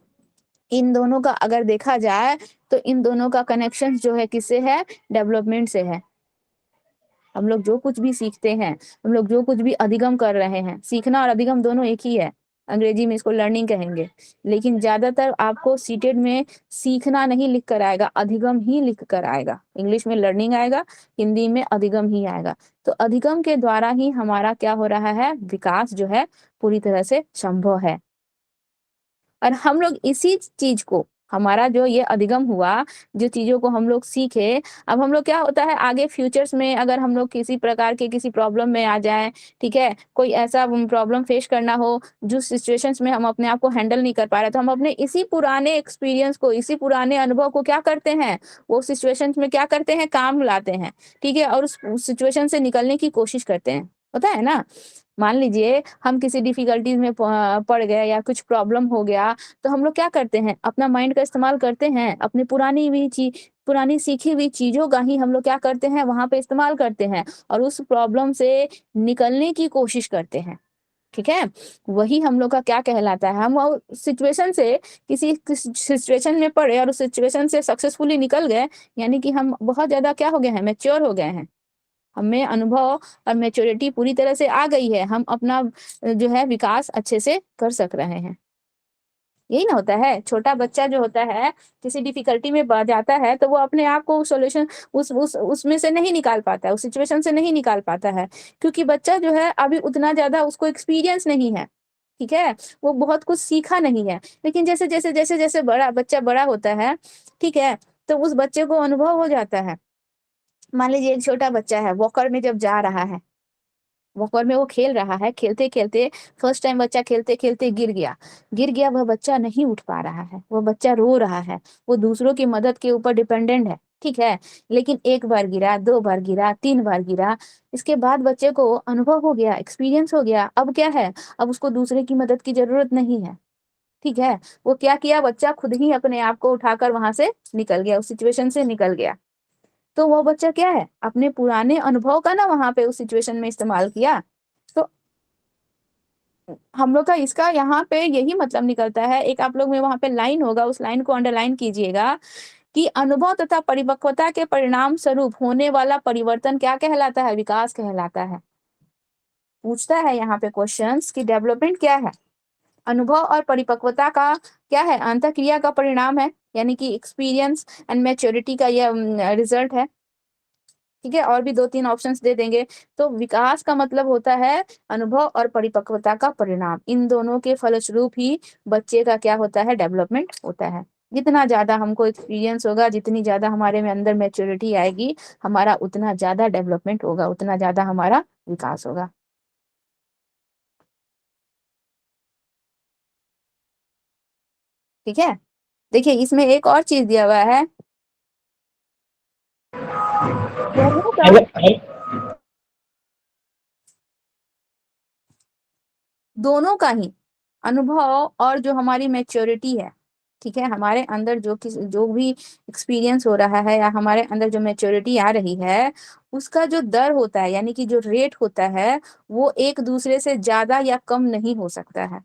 इन दोनों का अगर देखा जाए तो इन दोनों का कनेक्शन जो है किससे है, डेवलपमेंट से है। हम लोग जो कुछ भी सीखते हैं, हम लोग जो कुछ भी अधिगम कर रहे हैं, सीखना और अधिगम दोनों एक ही है, अंग्रेजी में इसको लर्निंग कहेंगे। लेकिन ज्यादातर आपको सीटेड में सीखना नहीं लिख कर आएगा, अधिगम ही लिख कर आएगा। इंग्लिश में लर्निंग आएगा, हिंदी में अधिगम ही आएगा। तो अधिगम के द्वारा ही हमारा क्या हो रहा है, विकास जो है पूरी तरह से संभव है। और हम लोग इसी चीज को, हमारा जो ये अधिगम हुआ, जो चीजों को हम लोग सीखे, अब हम लोग क्या होता है आगे फ्यूचर्स में अगर हम लोग किसी प्रकार के किसी प्रॉब्लम में आ जाएं, ठीक है, कोई ऐसा प्रॉब्लम फेस करना हो जो सिचुएशंस में हम अपने आप को हैंडल नहीं कर पा रहे, तो हम अपने इसी पुराने एक्सपीरियंस को, इसी पुराने अनुभव को क्या करते हैं, वो सिचुएशंस में क्या करते हैं, काम लाते हैं। ठीक है, और उस सिचुएशन से निकलने की कोशिश करते हैं, होता है ना। मान लीजिए हम किसी डिफिकल्टीज में पड़ गए या कुछ प्रॉब्लम हो गया, तो हम लोग क्या करते हैं, अपना माइंड का इस्तेमाल करते हैं, अपनी पुरानी सीखी हुई चीजों का ही हम लोग क्या करते हैं, वहां पे इस्तेमाल करते हैं और उस प्रॉब्लम से निकलने की कोशिश करते हैं। ठीक है, वही हम लोग का क्या कहलाता है, हम सिचुएशन से, किसी सिचुएशन में पड़े और उस सिचुएशन से सक्सेसफुली निकल गए, यानी कि हम बहुत ज्यादा क्या हो गए हैं, मैच्योर हो गए हैं। हमें अनुभव और मैच्योरिटी पूरी तरह से आ गई है, हम अपना जो है विकास अच्छे से कर सक रहे हैं। यही ना होता है, छोटा बच्चा जो होता है किसी डिफिकल्टी में जाता है, तो वो अपने आप को सोल्यूशन उस उसमें से नहीं निकाल पाता है, उस सिचुएशन से नहीं निकाल पाता है, क्योंकि बच्चा जो है अभी उतना ज्यादा उसको एक्सपीरियंस नहीं है। ठीक है, वो बहुत कुछ सीखा नहीं है। लेकिन जैसे जैसे जैसे जैसे बच्चा बड़ा होता है, ठीक है, तो उस बच्चे को अनुभव हो जाता है। मान लीजिए एक छोटा बच्चा है, वॉकर में जब जा रहा है, वॉकर में वो खेल रहा है, खेलते खेलते फर्स्ट टाइम बच्चा खेलते खेलते गिर गया, वह बच्चा नहीं उठ पा रहा है, वह बच्चा रो रहा है, वो दूसरों की मदद के ऊपर डिपेंडेंट है। ठीक है, लेकिन एक बार गिरा, 2 बार गिरा, 3 बार गिरा, इसके बाद बच्चे को अनुभव हो गया, एक्सपीरियंस हो गया। अब क्या है, अब उसको दूसरे की मदद की जरूरत नहीं है। ठीक है, वो क्या किया, बच्चा खुद ही अपने आप को उठाकर वहां से निकल गया, उस सिचुएशन से निकल गया। तो वो बच्चा क्या है, अपने पुराने अनुभव का ना वहां पे उस सिचुएशन में इस्तेमाल किया। तो हम लोग का इसका यहाँ पे यही मतलब निकलता है, एक आप लोग में वहां पे लाइन होगा, उस लाइन को अंडरलाइन कीजिएगा कि अनुभव तथा परिपक्वता के परिणाम स्वरूप होने वाला परिवर्तन क्या कहलाता है, विकास कहलाता है। पूछता है यहाँ पे क्वेश्चंस कि डेवलपमेंट क्या है, अनुभव और परिपक्वता का क्या है, अंतःक्रिया का परिणाम है, यानी कि एक्सपीरियंस एंड मैच्योरिटी का यह रिजल्ट है। ठीक है, और भी 2 3 ऑप्शंस दे देंगे। तो विकास का मतलब होता है अनुभव और परिपक्वता का परिणाम, इन दोनों के फलस्वरूप ही बच्चे का क्या होता है, डेवलपमेंट होता है। जितना ज्यादा हमको एक्सपीरियंस होगा, जितनी ज्यादा हमारे में अंदर मैच्योरिटी आएगी, हमारा उतना ज्यादा डेवलपमेंट होगा, उतना ज्यादा हमारा विकास होगा। ठीक है, देखिए इसमें एक और चीज दिया हुआ है, दोनों का दोनों का ही अनुभव और जो हमारी मैच्योरिटी है, ठीक है, हमारे अंदर जो भी एक्सपीरियंस हो रहा है या हमारे अंदर जो मैच्योरिटी आ रही है, उसका जो दर होता है यानी कि जो रेट होता है, वो एक दूसरे से ज्यादा या कम नहीं हो सकता है।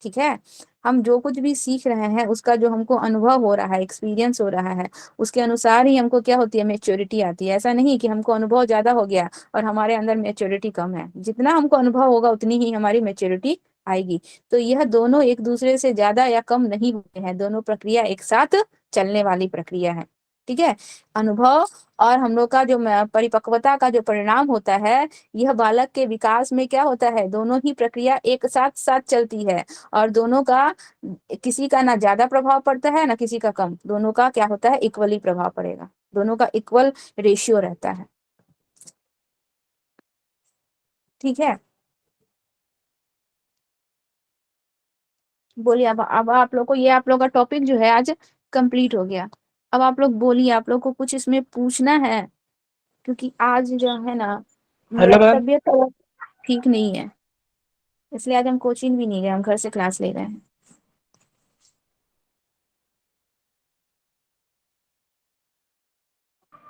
ठीक है, हम जो कुछ भी सीख रहे हैं उसका जो हमको अनुभव हो रहा है, एक्सपीरियंस हो रहा है, उसके अनुसार ही हमको क्या होती है, मैच्योरिटी आती है। ऐसा नहीं कि हमको अनुभव ज्यादा हो गया और हमारे अंदर मैच्योरिटी कम है। जितना हमको अनुभव होगा उतनी ही हमारी मैच्योरिटी आएगी। तो यह दोनों एक दूसरे से ज्यादा या कम नहीं होते हैं, दोनों प्रक्रिया एक साथ चलने वाली प्रक्रिया है। ठीक है, अनुभव और हम लोग का जो परिपक्वता का जो परिणाम होता है, यह बालक के विकास में क्या होता है, दोनों ही प्रक्रिया एक साथ साथ चलती है। और दोनों का किसी का ना ज्यादा प्रभाव पड़ता है ना किसी का कम, दोनों का क्या होता है, इक्वली प्रभाव पड़ेगा, दोनों का इक्वल रेशियो रहता है। ठीक है, बोलिए। अब आप लोग को ये, आप लोग का टॉपिक जो है आज कंप्लीट हो गया। अब आप लोग बोलिए, आप लोग को कुछ इसमें पूछना है? क्योंकि आज जो है ना, मेरा हेलो मैम। तबीयत थोड़ा ठीक नहीं है, इसलिए आज हम कोचिंग भी नहीं गए, हम घर से क्लास ले रहे हैं।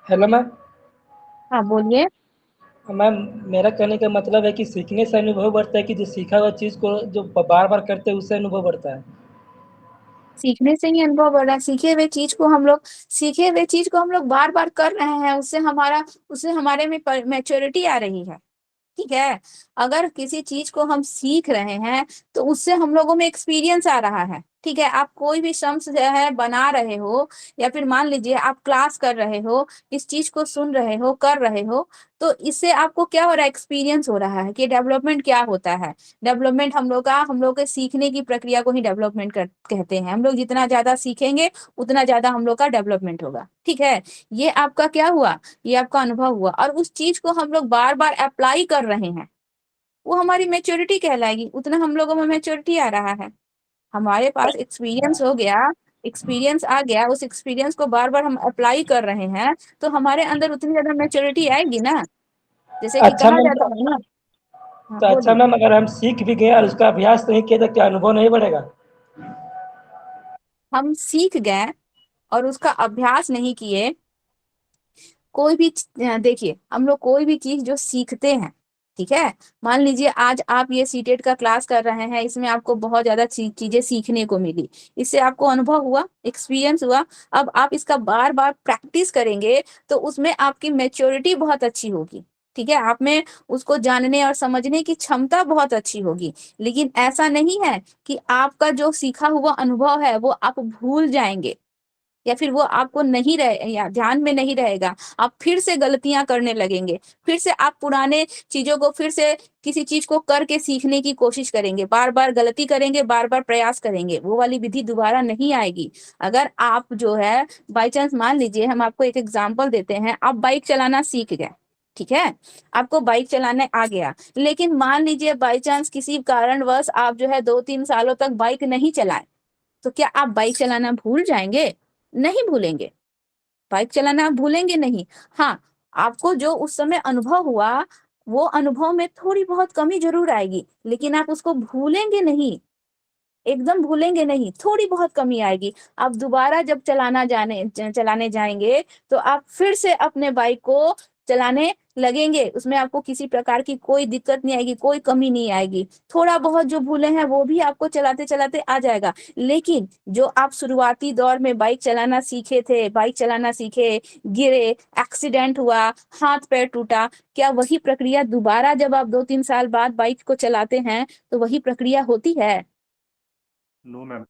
Hello ma'am. हाँ बोलिए। मैम, मेरा कहने का मतलब है कि सीखने से अनुभव बढ़ता है कि जो सीखा हुआ चीज़ को जो बार बार करते हैं उससे अनुभव बढ़ता है। सीखने से ही अनुभव बढ़ रहा है। सीखे हुए चीज को हम लोग बार बार कर रहे हैं, उससे हमारे में मैच्योरिटी आ रही है। ठीक है, अगर किसी चीज को हम सीख रहे हैं तो उससे हम लोगों में एक्सपीरियंस आ रहा है। ठीक है, आप कोई भी शम्स जो है बना रहे हो, या फिर मान लीजिए आप क्लास कर रहे हो, इस चीज को सुन रहे हो, कर रहे हो, तो इससे आपको क्या हो रहा है, एक्सपीरियंस हो रहा है कि डेवलपमेंट क्या होता है। डेवलपमेंट हम लोग के सीखने की प्रक्रिया को ही डेवलपमेंट कहते हैं। हम लोग जितना ज्यादा सीखेंगे उतना ज्यादा हम लोग का डेवलपमेंट होगा। ठीक है, ये आपका क्या हुआ, ये आपका अनुभव हुआ, और उस चीज को हम लोग बार बार अप्लाई कर रहे हैं, वो हमारी मेच्योरिटी कहलाएगी। उतना हम लोगों में मेच्योरिटी आ रहा है, हमारे पास एक्सपीरियंस हो गया, एक्सपीरियंस आ गया, उस एक्सपीरियंस को बार बार हम अप्लाई कर रहे हैं, तो हमारे अंदर उतनी ज्यादा मेच्योरिटी आएगी ना। जैसे कि अच्छा कहा मैम, जाता है ना। हाँ तो अच्छा बोलिए। मैम, अगर हम सीख भी गए और उसका अभ्यास नहीं किया तो क्या अनुभव नहीं बढ़ेगा? हम सीख गए और उसका अभ्यास नहीं किए, कोई भी देखिए, हम लोग कोई भी चीज जो सीखते हैं, ठीक है, मान लीजिए आज आप ये सीटेट का क्लास कर रहे हैं, इसमें आपको बहुत ज्यादा चीजें सीखने को मिली, इससे आपको अनुभव हुआ, एक्सपीरियंस हुआ। अब आप इसका बार बार प्रैक्टिस करेंगे तो उसमें आपकी मेच्योरिटी बहुत अच्छी होगी। ठीक है, आप में उसको जानने और समझने की क्षमता बहुत अच्छी होगी। लेकिन ऐसा नहीं है कि आपका जो सीखा हुआ अनुभव है वो आप भूल जाएंगे, या फिर वो आपको नहीं रहे, या ध्यान में नहीं रहेगा, आप फिर से गलतियां करने लगेंगे, फिर से आप पुराने चीजों को फिर से किसी चीज को करके सीखने की कोशिश करेंगे, बार बार गलती करेंगे, बार बार प्रयास करेंगे, वो वाली विधि दोबारा नहीं आएगी। अगर आप जो है बाई चांस, मान लीजिए हम आपको एक एग्जाम्पल देते हैं, आप बाइक चलाना सीख गए, ठीक है, आपको बाइक चलाने आ गया, लेकिन मान लीजिए बाई चांस किसी कारणवश आप जो है 2-3 सालों तक बाइक नहीं चलाए, तो क्या आप बाइक चलाना भूल जाएंगे? नहीं भूलेंगे, बाइक चलाना आप भूलेंगे नहीं। हाँ, आपको जो उस समय अनुभव हुआ, वो अनुभव में थोड़ी बहुत कमी जरूर आएगी, लेकिन आप उसको भूलेंगे नहीं, एकदम भूलेंगे नहीं, थोड़ी बहुत कमी आएगी। आप दोबारा जब चलाने जाएंगे तो आप फिर से अपने बाइक को चलाने लगेंगे, उसमें आपको किसी प्रकार की कोई दिक्कत नहीं आएगी, कोई कमी नहीं आएगी। थोड़ा बहुत जो भूले हैं वो भी आपको चलाते चलाते आ जाएगा। लेकिन जो आप शुरुआती दौर में बाइक चलाना सीखे थे, बाइक चलाना सीखे, गिरे, एक्सीडेंट हुआ, हाथ पैर टूटा, क्या वही प्रक्रिया दोबारा जब आप 2-3 साल बाद बाइक को चलाते हैं तो वही प्रक्रिया होती है? No ma'am.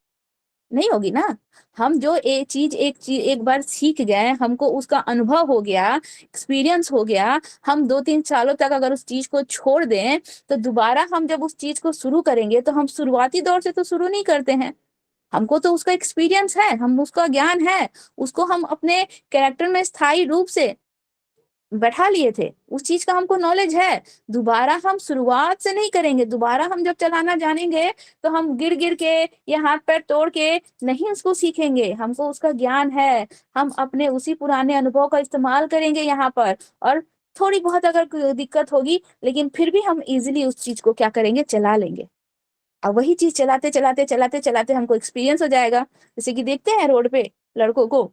नहीं होगी ना। हम जो एक चीज एक बार सीख गए, हमको उसका अनुभव हो गया, एक्सपीरियंस हो गया, हम 2-3 सालों तक अगर उस चीज को छोड़ दें, तो दोबारा हम जब उस चीज को शुरू करेंगे तो हम शुरुआती दौर से तो शुरू नहीं करते हैं। हमको तो उसका एक्सपीरियंस है, हम उसका ज्ञान है, उसको हम अपने कैरेक्टर में स्थायी रूप से बैठा लिए थे, उस चीज का हमको नॉलेज है। दोबारा हम शुरुआत से नहीं करेंगे, दोबारा हम जब चलाना जानेंगे तो हम गिर गिर के या हाथ पैर तोड़ के नहीं उसको सीखेंगे, हमको उसका ज्ञान है। हम अपने उसी पुराने अनुभव का इस्तेमाल करेंगे यहाँ पर, और थोड़ी बहुत अगर कोई दिक्कत होगी, लेकिन फिर भी हम इजीली उस चीज को क्या करेंगे, चला लेंगे। अब वही चीज चलाते चलाते चलाते चलाते हमको एक्सपीरियंस हो जाएगा। जैसे कि देखते हैं रोड पे लड़कों को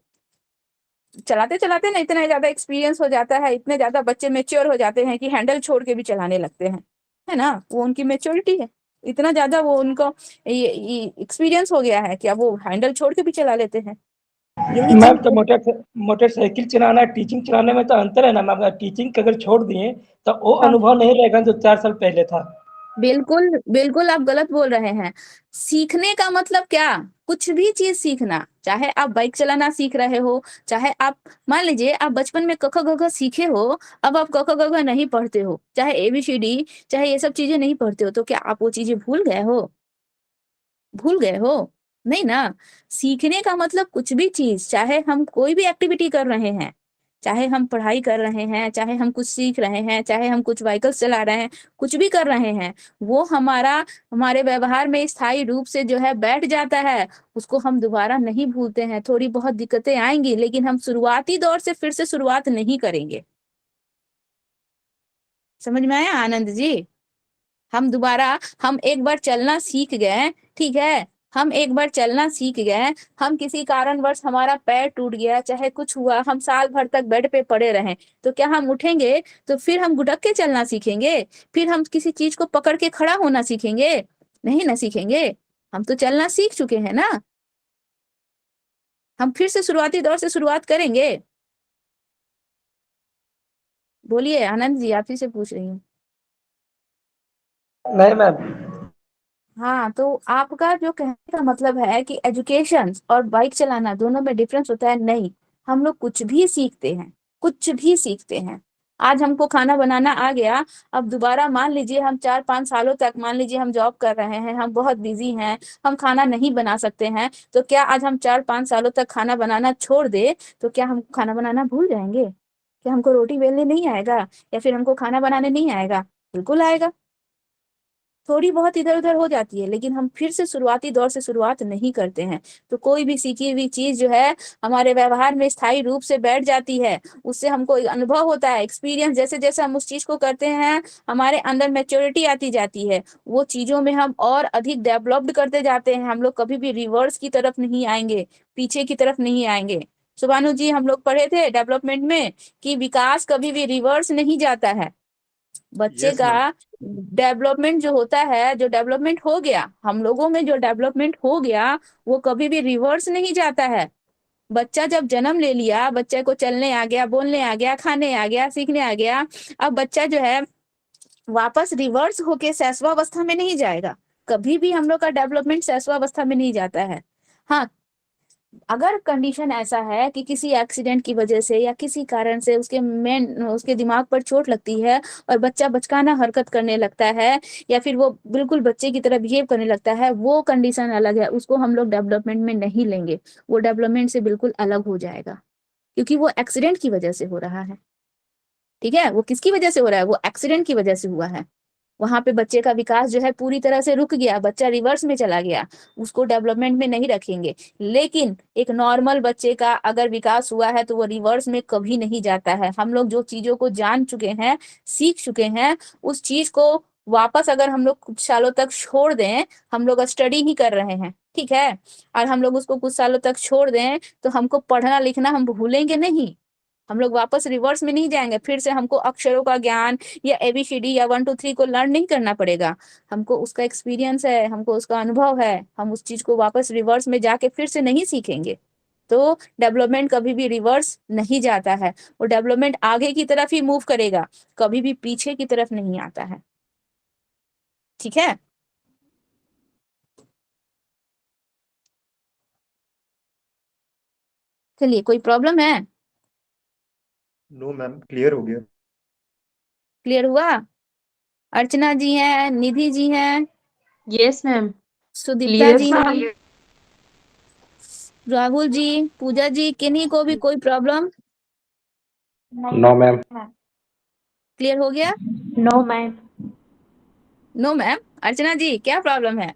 चलाते चलाते ना इतना ज्यादा एक्सपीरियंस हो जाता है, इतने ज्यादा बच्चे मेच्योर हो जाते हैं कि हैंडल छोड़ के भी चलाने लगते हैं, है ना। वो उनकी मेच्योरिटी है, इतना ज्यादा वो उनको ये एक्सपीरियंस हो गया है कि अब वो हैंडल छोड़ के भी चला लेते हैं। यही मैम चीज तो मोटरसाइकिल चलाना टीचिंग चलाने में तो अंतर है ना मैम। टीचिंग अगर छोड़ दिए तो वो हाँ, अनुभव नहीं रहेगा जो 4 साल पहले था। बिल्कुल बिल्कुल आप गलत बोल रहे हैं। सीखने का मतलब क्या, कुछ भी चीज सीखना, चाहे आप बाइक चलाना सीख रहे हो, चाहे आप मान लीजिए आप बचपन में क ख ग घ सीखे हो, अब आप क ख ग घ नहीं पढ़ते हो, चाहे ABCD, चाहे ये सब चीजें नहीं पढ़ते हो, तो क्या आप वो चीजें भूल गए हो? भूल गए हो? नहीं ना। सीखने का मतलब कुछ भी चीज, चाहे हम कोई भी एक्टिविटी कर रहे हैं, चाहे हम पढ़ाई कर रहे हैं, चाहे हम कुछ सीख रहे हैं, चाहे हम कुछ व्हीकल्स चला रहे हैं, कुछ भी कर रहे हैं, वो हमारे व्यवहार में स्थायी रूप से जो है बैठ जाता है। उसको हम दोबारा नहीं भूलते हैं। थोड़ी बहुत दिक्कतें आएंगी, लेकिन हम शुरुआती दौर से फिर से शुरुआत नहीं करेंगे। समझ में आया आनंद जी? हम एक बार चलना सीख गए, ठीक है, हम एक बार चलना सीख गए, हम किसी कारणवश हमारा पैर टूट गया, चाहे कुछ हुआ, हम साल भर तक बेड पे पड़े रहें, तो क्या हम उठेंगे तो फिर हम गुटक के चलना सीखेंगे? फिर हम किसी चीज को पकड़ के खड़ा होना सीखेंगे? नहीं ना सीखेंगे। हम तो चलना सीख चुके हैं ना। हम फिर से शुरुआती दौर से शुरुआत करेंगे? बोलिए आनंद जी, आप ही से पूछ रही हूँ। नहीं मैम। हाँ, तो आपका जो कहने का मतलब है कि एजुकेशन और बाइक चलाना दोनों में डिफरेंस होता है? नहीं, हम लोग कुछ भी सीखते हैं, कुछ भी सीखते हैं। आज हमको खाना बनाना आ गया, अब दोबारा मान लीजिए हम 4-5 सालों तक, मान लीजिए हम जॉब कर रहे हैं, हम बहुत बिजी हैं, हम खाना नहीं बना सकते हैं, तो क्या आज हम 4-5 सालों तक खाना बनाना छोड़ दे तो क्या हम खाना बनाना भूल जाएंगे? क्या हमको रोटी बेलने नहीं आएगा, या फिर हमको खाना बनाने नहीं आएगा? बिल्कुल आएगा। थोड़ी बहुत इधर उधर हो जाती है, लेकिन हम फिर से शुरुआती दौर से शुरुआत नहीं करते हैं। तो कोई भी सीखी हुई चीज जो है हमारे व्यवहार में स्थायी रूप से बैठ जाती है, उससे हमको एक अनुभव होता है, एक्सपीरियंस, जैसे जैसे हम उस चीज को करते हैं हमारे अंदर मैच्योरिटी आती जाती है, वो चीजों में हम और अधिक डेवलप्ड करते जाते हैं। हम लोग कभी भी रिवर्स की तरफ नहीं आएंगे, पीछे की तरफ नहीं आएंगे। सुभानु जी, हम लोग पढ़े थे डेवलपमेंट में कि विकास कभी भी रिवर्स नहीं जाता है। बच्चे यस का मैम। डेवलपमेंट जो होता है, जो डेवलपमेंट हो गया हम लोगों में, जो डेवलपमेंट हो गया वो कभी भी रिवर्स नहीं जाता है। बच्चा जब जन्म ले लिया, बच्चे को चलने आ गया, बोलने आ गया, खाने आ गया, सीखने आ गया, अब बच्चा जो है वापस रिवर्स होके शैशवावस्था में नहीं जाएगा। कभी भी हम लोग का डेवलपमेंट शैशवावस्था में नहीं जाता है। हाँ, अगर कंडीशन ऐसा है कि किसी एक्सीडेंट की वजह से या किसी कारण से उसके दिमाग पर चोट लगती है और बच्चा बचकाना हरकत करने लगता है, या फिर वो बिल्कुल बच्चे की तरह बिहेव करने लगता है, वो कंडीशन अलग है, उसको हम लोग डेवलपमेंट में नहीं लेंगे। वो डेवलपमेंट से बिल्कुल अलग हो जाएगा, क्योंकि वो एक्सीडेंट की वजह से हो रहा है। ठीक है, वो किसकी वजह से हो रहा है? वो एक्सीडेंट की वजह से हुआ है। वहां पे बच्चे का विकास जो है पूरी तरह से रुक गया, बच्चा रिवर्स में चला गया, उसको डेवलपमेंट में नहीं रखेंगे। लेकिन एक नॉर्मल बच्चे का अगर विकास हुआ है तो वो रिवर्स में कभी नहीं जाता है। हम लोग जो चीजों को जान चुके हैं, सीख चुके हैं, उस चीज को वापस अगर हम लोग कुछ सालों तक छोड़ दें, हम लोग स्टडी ही कर रहे हैं, ठीक है, और हम लोग उसको कुछ सालों तक छोड़ दें, तो हमको पढ़ना लिखना हम भूलेंगे नहीं। हम लोग वापस रिवर्स में नहीं जाएंगे, फिर से हमको अक्षरों का ज्ञान या ABCD या 1 2 3 को लर्न नहीं करना पड़ेगा। हमको उसका एक्सपीरियंस है, हमको उसका अनुभव है, हम उस चीज को वापस रिवर्स में जाके फिर से नहीं सीखेंगे। तो डेवलपमेंट कभी भी रिवर्स नहीं जाता है, वो डेवलपमेंट आगे की तरफ ही मूव करेगा, कभी भी पीछे की तरफ नहीं आता है। ठीक है। चलिए, कोई प्रॉब्लम है? नो मैम, क्लियर हो गया। क्लियर हुआ? अर्चना जी हैं, निधि जी हैं, यस मैम। सुदीप्ता क्लियर जी सर। हैं, राहुल जी, पूजा जी, किन्हीं को भी कोई प्रॉब्लम? No ma'am. क्लियर हो गया? No ma'am. No ma'am. Archana ji, क्या प्रॉब्लम है?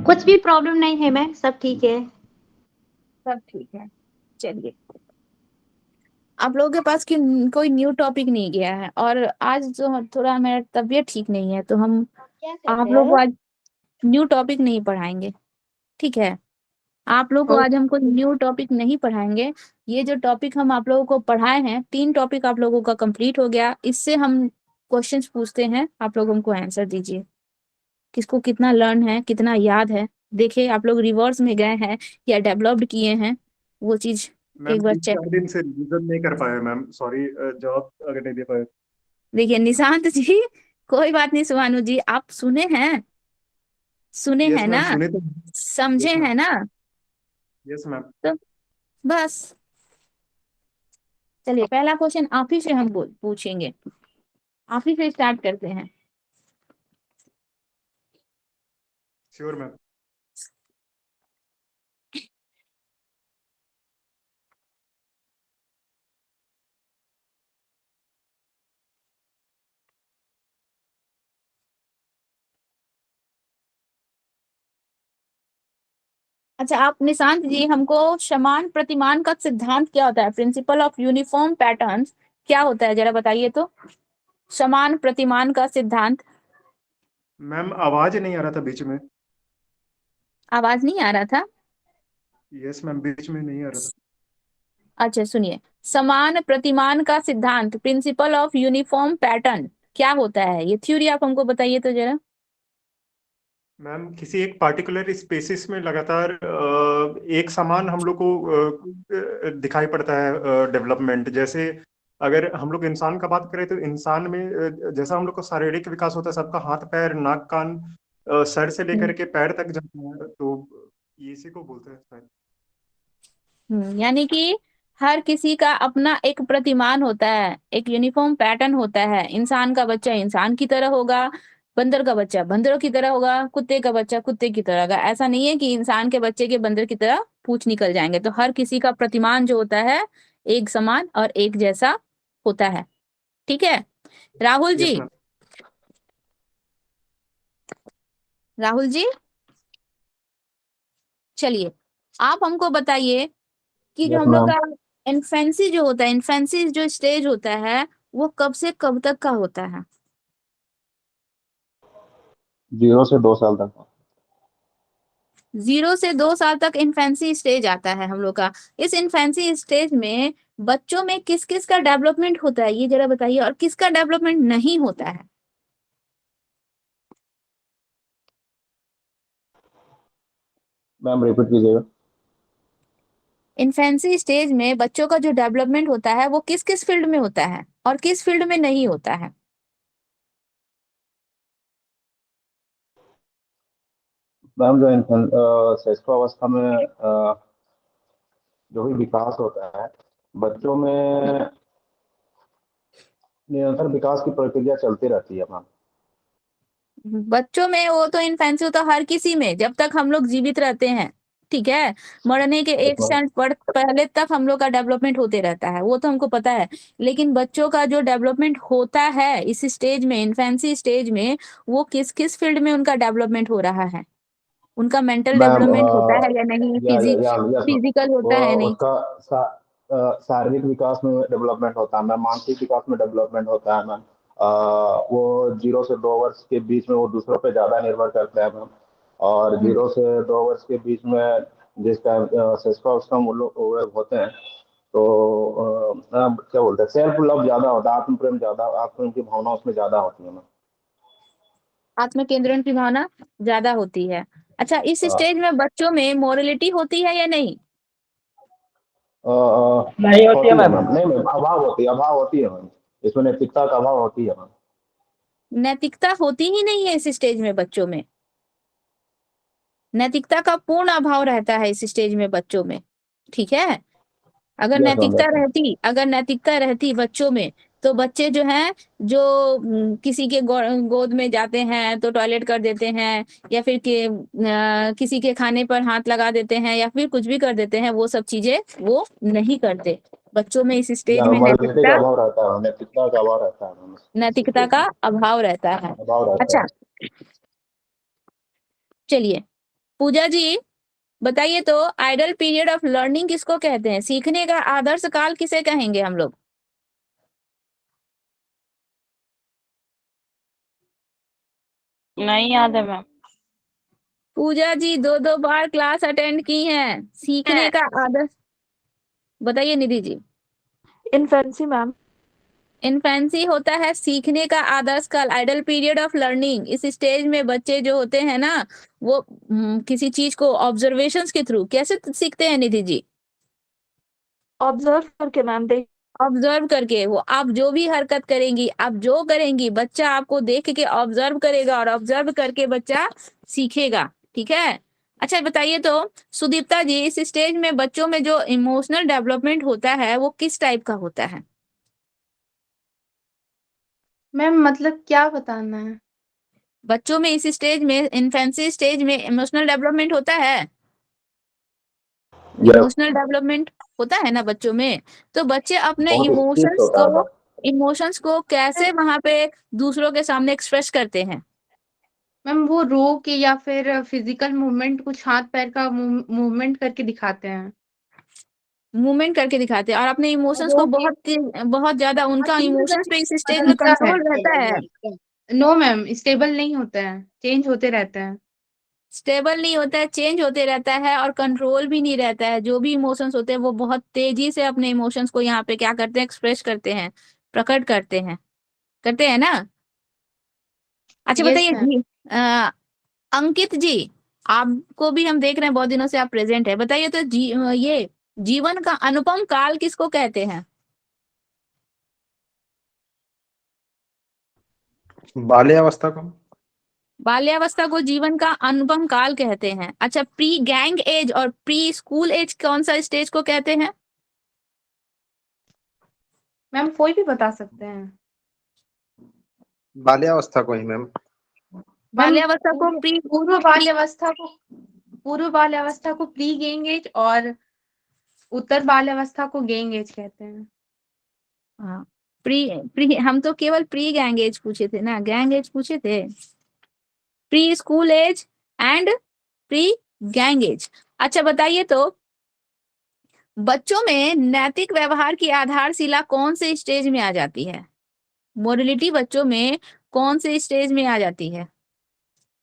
कुछ भी प्रॉब्लम नहीं है मैम, सब ठीक है। सब ठीक है। चलिए, आप लोगों के पास कोई न्यू टॉपिक नहीं गया है, और आज जो थोड़ा मेरा तबीयत ठीक नहीं है, तो हम आप लोग को आज न्यू टॉपिक नहीं पढ़ाएंगे, ठीक है? आप लोग को आज हम कोई न्यू टॉपिक नहीं पढ़ाएंगे। ये जो टॉपिक हम आप लोगों को पढ़ाए हैं, 3 टॉपिक आप लोगों का कंप्लीट हो गया। इससे हम क्वेश्चंस पूछते हैं, आप लोग हमको आंसर दीजिए। किसको कितना लर्न है, कितना याद है, देखिए आप लोग रिवर्स में गए हैं या डेवलप्ड किए हैं, वो चीज मैम एक बार 3-4 दिन से रिवीजन नहीं कर पाए मैम, सॉरी, जवाब अगर नहीं दे पाए। देखिए निशांत जी, कोई बात नहीं सुभानु जी, आप सुने हैं, सुने यस हैं मैम, ना, सुने तो। समझे यस मैम। हैं ना, यस मैम। तो बस चलिए पहला क्वेश्चन आप ही से हम पूछेंगे, आप ही से स्टार्ट करते हैं। Sure ma'am. अच्छा, आप निशांत जी हमको समान प्रतिमान का सिद्धांत क्या होता है, प्रिंसिपल ऑफ यूनिफॉर्म पैटर्न्स क्या होता है, जरा बताइए तो। समान प्रतिमान का सिद्धांत। मैम आवाज नहीं आ रहा था बीच में। आवाज नहीं आ रहा था? यस मैम, बीच में नहीं आ रहा था। अच्छा सुनिए, समान प्रतिमान का सिद्धांत, प्रिंसिपल ऑफ यूनिफॉर्म पैटर्न क्या होता है, ये थ्योरी आप हमको बताइए तो जरा। मैम किसी एक पार्टिकुलर स्पेसिस में लगातार एक समान हम लोग को दिखाई पड़ता है डेवलपमेंट। जैसे अगर हम लोग इंसान का बात करें तो इंसान में जैसा हम लोग को शारीरिक विकास होता है, सबका हाथ पैर नाक कान सर से लेकर के पैर तक जाता है, तो इसी को बोलते हैं शायद। यानी कि हर किसी का अपना एक प्रतिमान होता है, एक यूनिफॉर्म पैटर्न होता है। इंसान का बच्चा इंसान की तरह होगा, बंदर का बच्चा बंदरों की तरह होगा, कुत्ते का बच्चा कुत्ते की तरह होगा। ऐसा नहीं है कि इंसान के बच्चे के बंदर की तरह पूंछ निकल जाएंगे। तो हर किसी का प्रतिमान जो होता है एक समान और एक जैसा होता है, ठीक है? राहुल यस जी, मैम। राहुल जी चलिए आप हमको बताइए कि जो यस हम लोग मैम। का इन्फेंसी जो होता है, इन्फेंसी जो स्टेज होता है, वो कब से कब तक का होता है? 0 से 2 साल तक। 0 से 2 साल तक इन्फेंसी स्टेज आता है हम लोग का। इस इन्फेंसी स्टेज में बच्चों में किस किस का डेवलपमेंट होता है, ये जरा बताइए, और किसका डेवलपमेंट नहीं होता है? मैम रिपीट कीजिएगा। इन्फेंसी स्टेज में बच्चों का जो डेवलपमेंट होता है वो किस किस फील्ड में होता है और किस फील्ड में नहीं होता है? मैम जो शिशुअवस्था में जो भी विकास होता है बच्चों में, निरंतर विकास की प्रक्रिया चलती रहती है मैम। बच्चों में वो तो इन्फेंसी होता है हर किसी में, जब तक हम लोग जीवित रहते हैं, ठीक है? मरने के यस एक मैम। क्षण पहले तक हम लोग का डेवलपमेंट होते रहता है, वो तो हमको पता है। लेकिन बच्चों का जो डेवलपमेंट होता है इस स्टेज में, इन्फेंसी स्टेज में, वो किस किस फील्ड में उनका डेवलपमेंट हो रहा है? उनका मेंटल मैम डेवलपमेंट होता है या नहीं, यस मैम। फिजिकल वो होता है नहीं? उसका शारीरिक विकास में डेवलपमेंट होता है मैम, मानसिक विकास में डेवलपमेंट होता है मैम। वो 0 से 2 वर्ष के बीच में वो दूसरों पे ज़्यादा निर्भर करता है मैम। और 0 से 2 वर्ष के बीच में जिस टाइम शिशुअवस्था में वो लोग होते हैं, तो क्या बोलते हैं, सेल्फ लव ज़्यादा होता है, आत्म प्रेम ज़्यादा, आत्म प्रेम की भावना उसमें ज़्यादा होती है मैम। आत्म केंद्रण की भावना ज्यादा होती है। अच्छा, इस अ, स्टेज में बच्चों में मोरलिटी होती है या नहीं? नहीं होती है होती है मैम। मैम, नहीं मैम, अभाव होती है मैम, इसमें नैतिकता का अभाव होती है मैम। नैतिकता होती ही नहीं है इस स्टेज में बच्चों में, नैतिकता का पूर्ण अभाव रहता है इस स्टेज में बच्चों में, ठीक है? Yes ma'am, yes ma'am. अगर नैतिकता रहती बच्चों में, तो बच्चे जो हैं, जो किसी के गोद में जाते हैं तो टॉयलेट कर देते हैं, या फिर किसी के खाने पर हाथ लगा देते हैं, या फिर कुछ भी कर देते हैं, वो सब चीजें वो नहीं करते। बच्चों में इस स्टेज या में मोरालिटी का अभाव रहता है, नैतिकता का अभाव रहता है मैम, इस नैतिकता स्टेज का में अभाव रहता है। अभाव रहता अच्छा है। चलिए, पूजा जी बताइए तो आइडल पीरियड ऑफ लर्निंग किसको कहते हैं? सीखने का आदर्श काल किसे कहेंगे हम लोग? नहीं याद है मैम। पूजा जी 2-2 बार क्लास अटेंड की हैं। सीखने का आदर्श बताइए Nidhi ji. Infancy ma'am. Infancy होता है सीखने का आदर्श काल, आइडल पीरियड ऑफ लर्निंग। इस स्टेज में बच्चे जो होते हैं ना, वो किसी चीज को ऑब्जर्वेशंस के थ्रू कैसे सीखते हैं निधि जी? ऑब्जर्व करके मैम, देख ऑब्जर्व करके। वो आप जो भी हरकत करेंगी, आप जो करेंगी, बच्चा आपको देख के ऑब्जर्व करेगा और ऑब्जर्व करके बच्चा सीखेगा। ठीक है। अच्छा बताइए तो सुदीप्ता जी, इस स्टेज में बच्चों में जो इमोशनल डेवलपमेंट होता है वो किस टाइप का होता है? मैम मतलब क्या बताना है? बच्चों में इस स्टेज में, इन्फेंसी स्टेज में इमोशनल डेवलपमेंट होता है। यस, इमोशनल डेवलपमेंट होता है ना बच्चों में। तो बच्चे अपने बहुत स्ट्रिक्ट होता है। इमोशंस को कैसे वहां पे दूसरों के सामने एक्सप्रेस करते हैं? मैम वो रो के या फिर फिजिकल मूवमेंट, कुछ हाथ पैर का मूवमेंट करके दिखाते हैं। मूवमेंट करके दिखाते हैं और अपने इमोशंस को रो के बहुत ज्यादा, उनका इमोशंस पे इस स्टेज में कंट्रोल रहता है। नो मैम, स्टेबल नहीं होता है, चेंज होते रहता है। स्टेबल नहीं होता है, चेंज होते रहता है और कंट्रोल भी नहीं रहता है। जो भी इमोशंस होते हैं वो बहुत तेजी से अपने इमोशंस को यहाँ पे क्या करते हैं, एक्सप्रेस करते हैं, प्रकट करते हैं ना। अच्छा यस बताइए मैम। जी, अंकित जी, आपको भी हम देख रहे हैं बहुत दिनों से आप प्रेजेंट है। बताइए तो ये जीवन का अनुपम काल किसको कहते हैं? बाल्यावस्था को। बाल्यावस्था को जीवन का अनुपम काल कहते हैं। अच्छा, प्री गैंग एज और प्री स्कूल एज कौन सा स्टेज को कहते हैं? मैम कोई भी बता सकते हैं। बाल्यावस्था को ही मैम। मैम बाल्यावस्था को प्री पूर्व बाल्यावस्था को प्री गैंग एज और उत्तर बाल्यावस्था को गैंग एज कहते हैं। हाँ, प्री प्री हम तो केवल प्री गैंग एज पूछे थे ना, गैंग एज पूछे थे। Pre school age and pre gang age. अच्छा बताइए तो बच्चों में नैतिक व्यवहार की आधारशिला कौन से स्टेज में आ जाती है? मोरलिटी बच्चों में कौन से स्टेज में आ जाती है?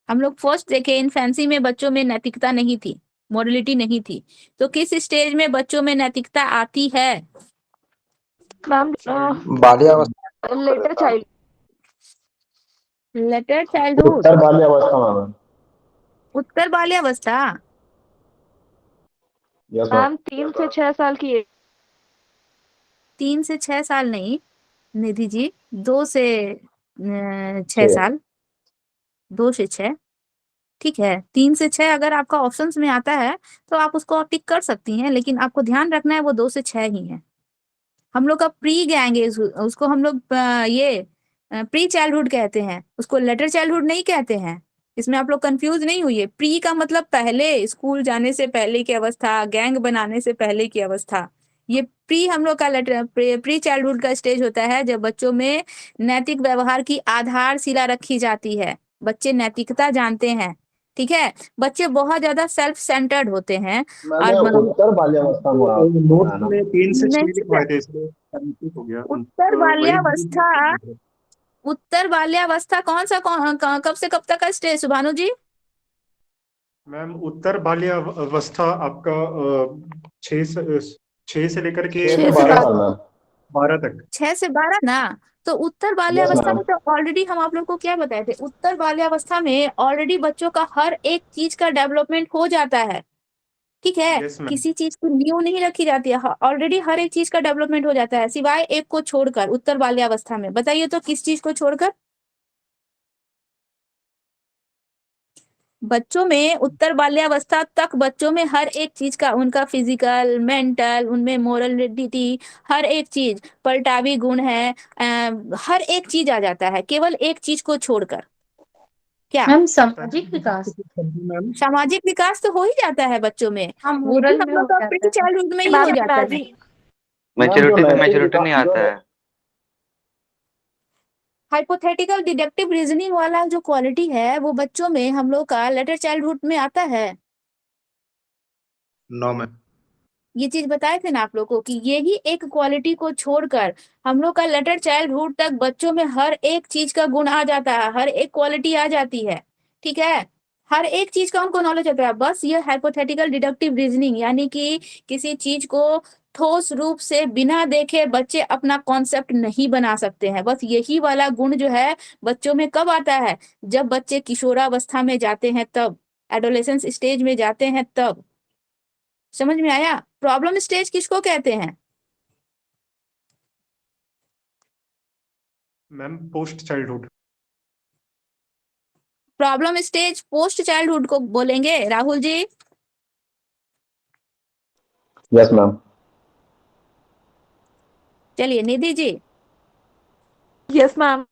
हम लोग फर्स्ट देखे इन्फेंसी में बच्चों में नैतिकता नहीं थी, मोरलिटी नहीं थी। तो किस स्टेज में बच्चों में नैतिकता आती है? मैम बाल्यावस्था। Later child. लेटर चाइल्डहुड, उत्तर बाल्यावस्था में मैम। उत्तर बाल्यावस्था। Yes ma'am. मैम 3 से 6 साल की एज। 3 से 6 साल नहीं निधि जी, 2 से 6 6। साल, 2 से 6। ठीक है, 3 से 6 अगर आपका ऑप्शंस में आता है तो आप उसको टिक कर सकती हैं, लेकिन आपको ध्यान रखना है वो 2 से 6 ही है। हम लोग का प्री गैंग है, उसको हम लोग ये प्री चाइल्डहुड कहते हैं, उसको लेटर चाइल्डहुड नहीं कहते हैं। इसमें आप लोग कंफ्यूज नहीं हुई। प्री का मतलब पहले, स्कूल जाने से पहले की अवस्था, गैंग बनाने से पहले की अवस्था। ये प्री हम लोग का लेटर प्री चाइल्डहुड का स्टेज होता है जब बच्चों में नैतिक व्यवहार की आधारशिला रखी जाती है, बच्चे नैतिकता जानते हैं। ठीक है, बच्चे बहुत ज्यादा सेल्फ सेंटर्ड होते हैं मैंने और उत्तर बाल्यावस्था में नोट्स है ना। में 3 से 6 नहीं, लिखवाए थे इसलिए कंफ्यूज हो गया। उत्तर वही बाल्यावस्था, उत्तर बाल्यावस्था कब से कब तक का स्टेज सुभानु जी? मैम उत्तर बाल्यावस्था आपका 6 से लेकर के 6 से 6 से 12 साल मैम। 12 तक। 6 से 12 ना। तो उत्तर यस बाल्यावस्था मैम। में तो ऑलरेडी हम आप लोग को क्या बताए थे, उत्तर बाल्यावस्था में ऑलरेडी बच्चों का हर एक चीज का डेवलपमेंट हो जाता है। ठीक है, यस मैम। किसी चीज को न्यू नहीं रखी जाती है, ऑलरेडी हर एक चीज का डेवलपमेंट हो जाता है, सिवाय एक को छोड़कर, उत्तर बाल्यावस्था में। बताइए तो किस चीज को छोड़कर? बच्चों में उत्तर बाल्यावस्था तक बच्चों में हर एक चीज का, उनका फिजिकल, मेंटल, उनमें मोरलिटी, हर एक चीज, पलटावी गुण है, हर एक चीज आ जाता है, केवल एक चीज को छोड़कर। क्या? मैम सामाजिक विकास। मैम सामाजिक विकास तो हो ही जाता है बच्चों में, हाँ, वो भी मोरल हम में लोग हो का जाता प्री है। चाइल्डहुड में ही मैम हो जाता है। इमेजिन। मैम जो मैच्योरिटी में नैतिक मैच्योरिटी नहीं विकास आता है। हाइपोथेटिकल डिडक्टिव रीजनिंग वाला जो क्वालिटी है वो बच्चों में हम लोग का लेटर चाइल्डहुड में आता है। 9 में। ये चीज बताए थे ना आप लोगों को कि यही एक क्वालिटी को छोड़कर हम लोग का लेटर चाइल्डहुड तक बच्चों में हर एक चीज का गुण आ जाता है, हर एक क्वालिटी आ जाती है। ठीक है, हर एक चीज का उनको नॉलेज होता है। बस ये हाइपोथेटिकल डिडक्टिव रीजनिंग यानी कि किसी चीज को ठोस रूप से बिना देखे बच्चे अपना कॉन्सेप्ट नहीं बना सकते हैं। बस यही वाला गुण जो है बच्चों में कब आता है, जब बच्चे किशोरावस्था में जाते हैं, तब एडोलेसेंस स्टेज में जाते हैं तब। समझ में आया? प्रॉब्लम स्टेज किसको कहते हैं? Ma'am post childhood. Problem stage post childhood को बोलेंगे राहुल जी। Yes ma'am. चलिए Nidhi ji, yes ma'am.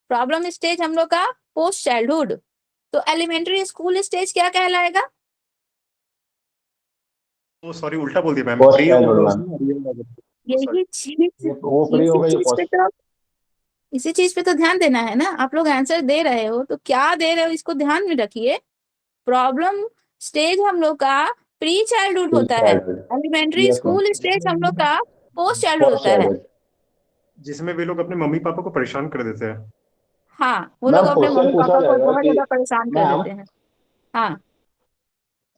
Problem stage हम लोग का पोस्ट चाइल्डहुड, तो एलिमेंट्री स्कूल स्टेज क्या कहलाएगा? ओ सॉरी, उल्टा बोल दिया मैम। पोस्ट प्री चाइल्डहुड होगा मैम। उसमें। यही चीज, वो फ्री हो इसी गई, ये चीज पे पोस्ट। तो इसी चीज पे तो ध्यान देना है ना। आप लोग आंसर दे रहे हो तो क्या दे रहे हो इसको ध्यान में रखिए। प्रॉब्लम स्टेज हम लोग का प्री चाइल्डहुड होता है, elementary yes ma'am. School stage हम लोग का पोस्ट चाइल्डहुड पोस्ट होता है। चाइल्डहुड। जिसमें वे लोग अपने मम्मी पापा को परेशान कर देते हैं। हाँ, वो लोग मैम अपने क्वेश्चन मम्मी पूछा पापा को जाएगा बहुत कि ज्यादा परेशान कर मैम, देते हैं। हाँ,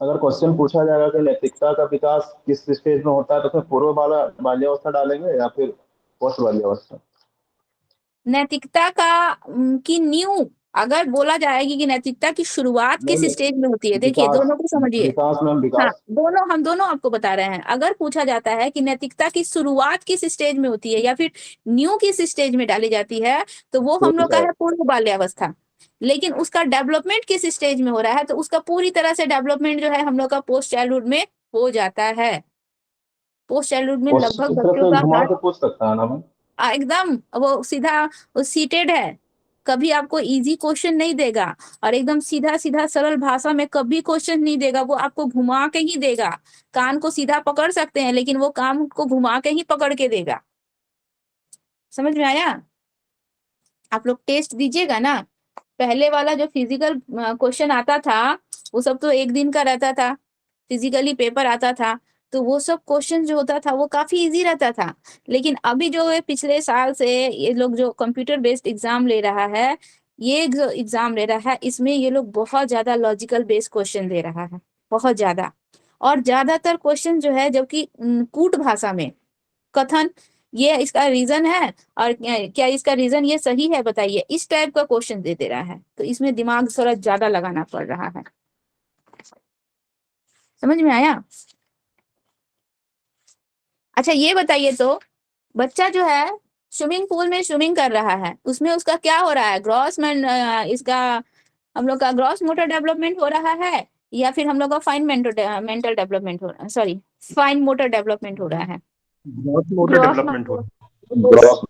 अगर क्वेश्चन पूछा जाएगा कि नैतिकता का विकास किस स्टेज में होता है, तो उसमें पूर्व बाल्यावस्था डालेंगे या फिर पोस्ट बाल्यावस्था? नैतिकता का की नींव अगर बोला जाएगी कि नैतिकता की शुरुआत किस नहीं, स्टेज में होती है, देखिए विकास। दोनों को समझिए। विकास मैम, हाँ, विकास। हम दोनों आपको बता रहे हैं। अगर पूछा जाता है कि नैतिकता की शुरुआत किस स्टेज में होती है या फिर न्यू किस स्टेज में डाली जाती है, तो वो हम लोग का है पूर्व बाल्यावस्था। लेकिन उसका डेवलपमेंट किस स्टेज में हो रहा है, तो उसका पूरी तरह से डेवलपमेंट जो है हम लोग का पोस्ट चाइल्डहुड में हो जाता है। पोस्ट चाइल्डहुड में लगभग इस तरह बच्चों से का घुमा हर के पूछ सकता है ना मैम? एकदम वो सीधा वो सीटेड है। कभी आपको इजी क्वेश्चन नहीं देगा और एकदम सीधा सीधा सरल भाषा में कभी क्वेश्चन नहीं देगा। वो आपको घुमा के ही देगा। कान को सीधा पकड़ सकते हैं लेकिन वो कान को घुमा के ही पकड़ के देगा। समझ में आया? आप लोग टेस्ट दीजिएगा ना। पहले वाला जो फिजिकल क्वेश्चन आता था वो सब तो एक दिन का रहता था, फिजिकली पेपर आता था, तो वो सब क्वेश्चन जो होता था वो काफी इजी रहता था। लेकिन अभी जो है पिछले साल से ये लोग जो कंप्यूटर बेस्ड एग्जाम ले रहा है, ये जो एग्जाम ले रहा है इसमें ये लोग बहुत ज्यादा लॉजिकल बेस्ड क्वेश्चन दे रहा है, बहुत ज्यादा। और ज्यादातर क्वेश्चन जो है जबकि कूट भाषा में, कथन, ये इसका रीजन है और क्या इसका रीजन ये सही है बताइए, इस टाइप का क्वेश्चन दे रहा है। तो इसमें दिमाग थोड़ा ज्यादा लगाना पड़ रहा है। समझ में आया? अच्छा ये बताइए तो, बच्चा जो है स्विमिंग पूल में स्विमिंग कर रहा है, उसमें उसका क्या हो रहा है? इसका हम लोग का ग्रॉस मोटर डेवलपमेंट हो रहा है या फिर हम लोग का फाइन मेंटल डेवलपमेंट हो रहा है, सॉरी फाइन मोटर डेवलपमेंट हो रहा है? ग्रॉस मोटर ग्रॉस डेवलपमेंट हो। ग्रॉस।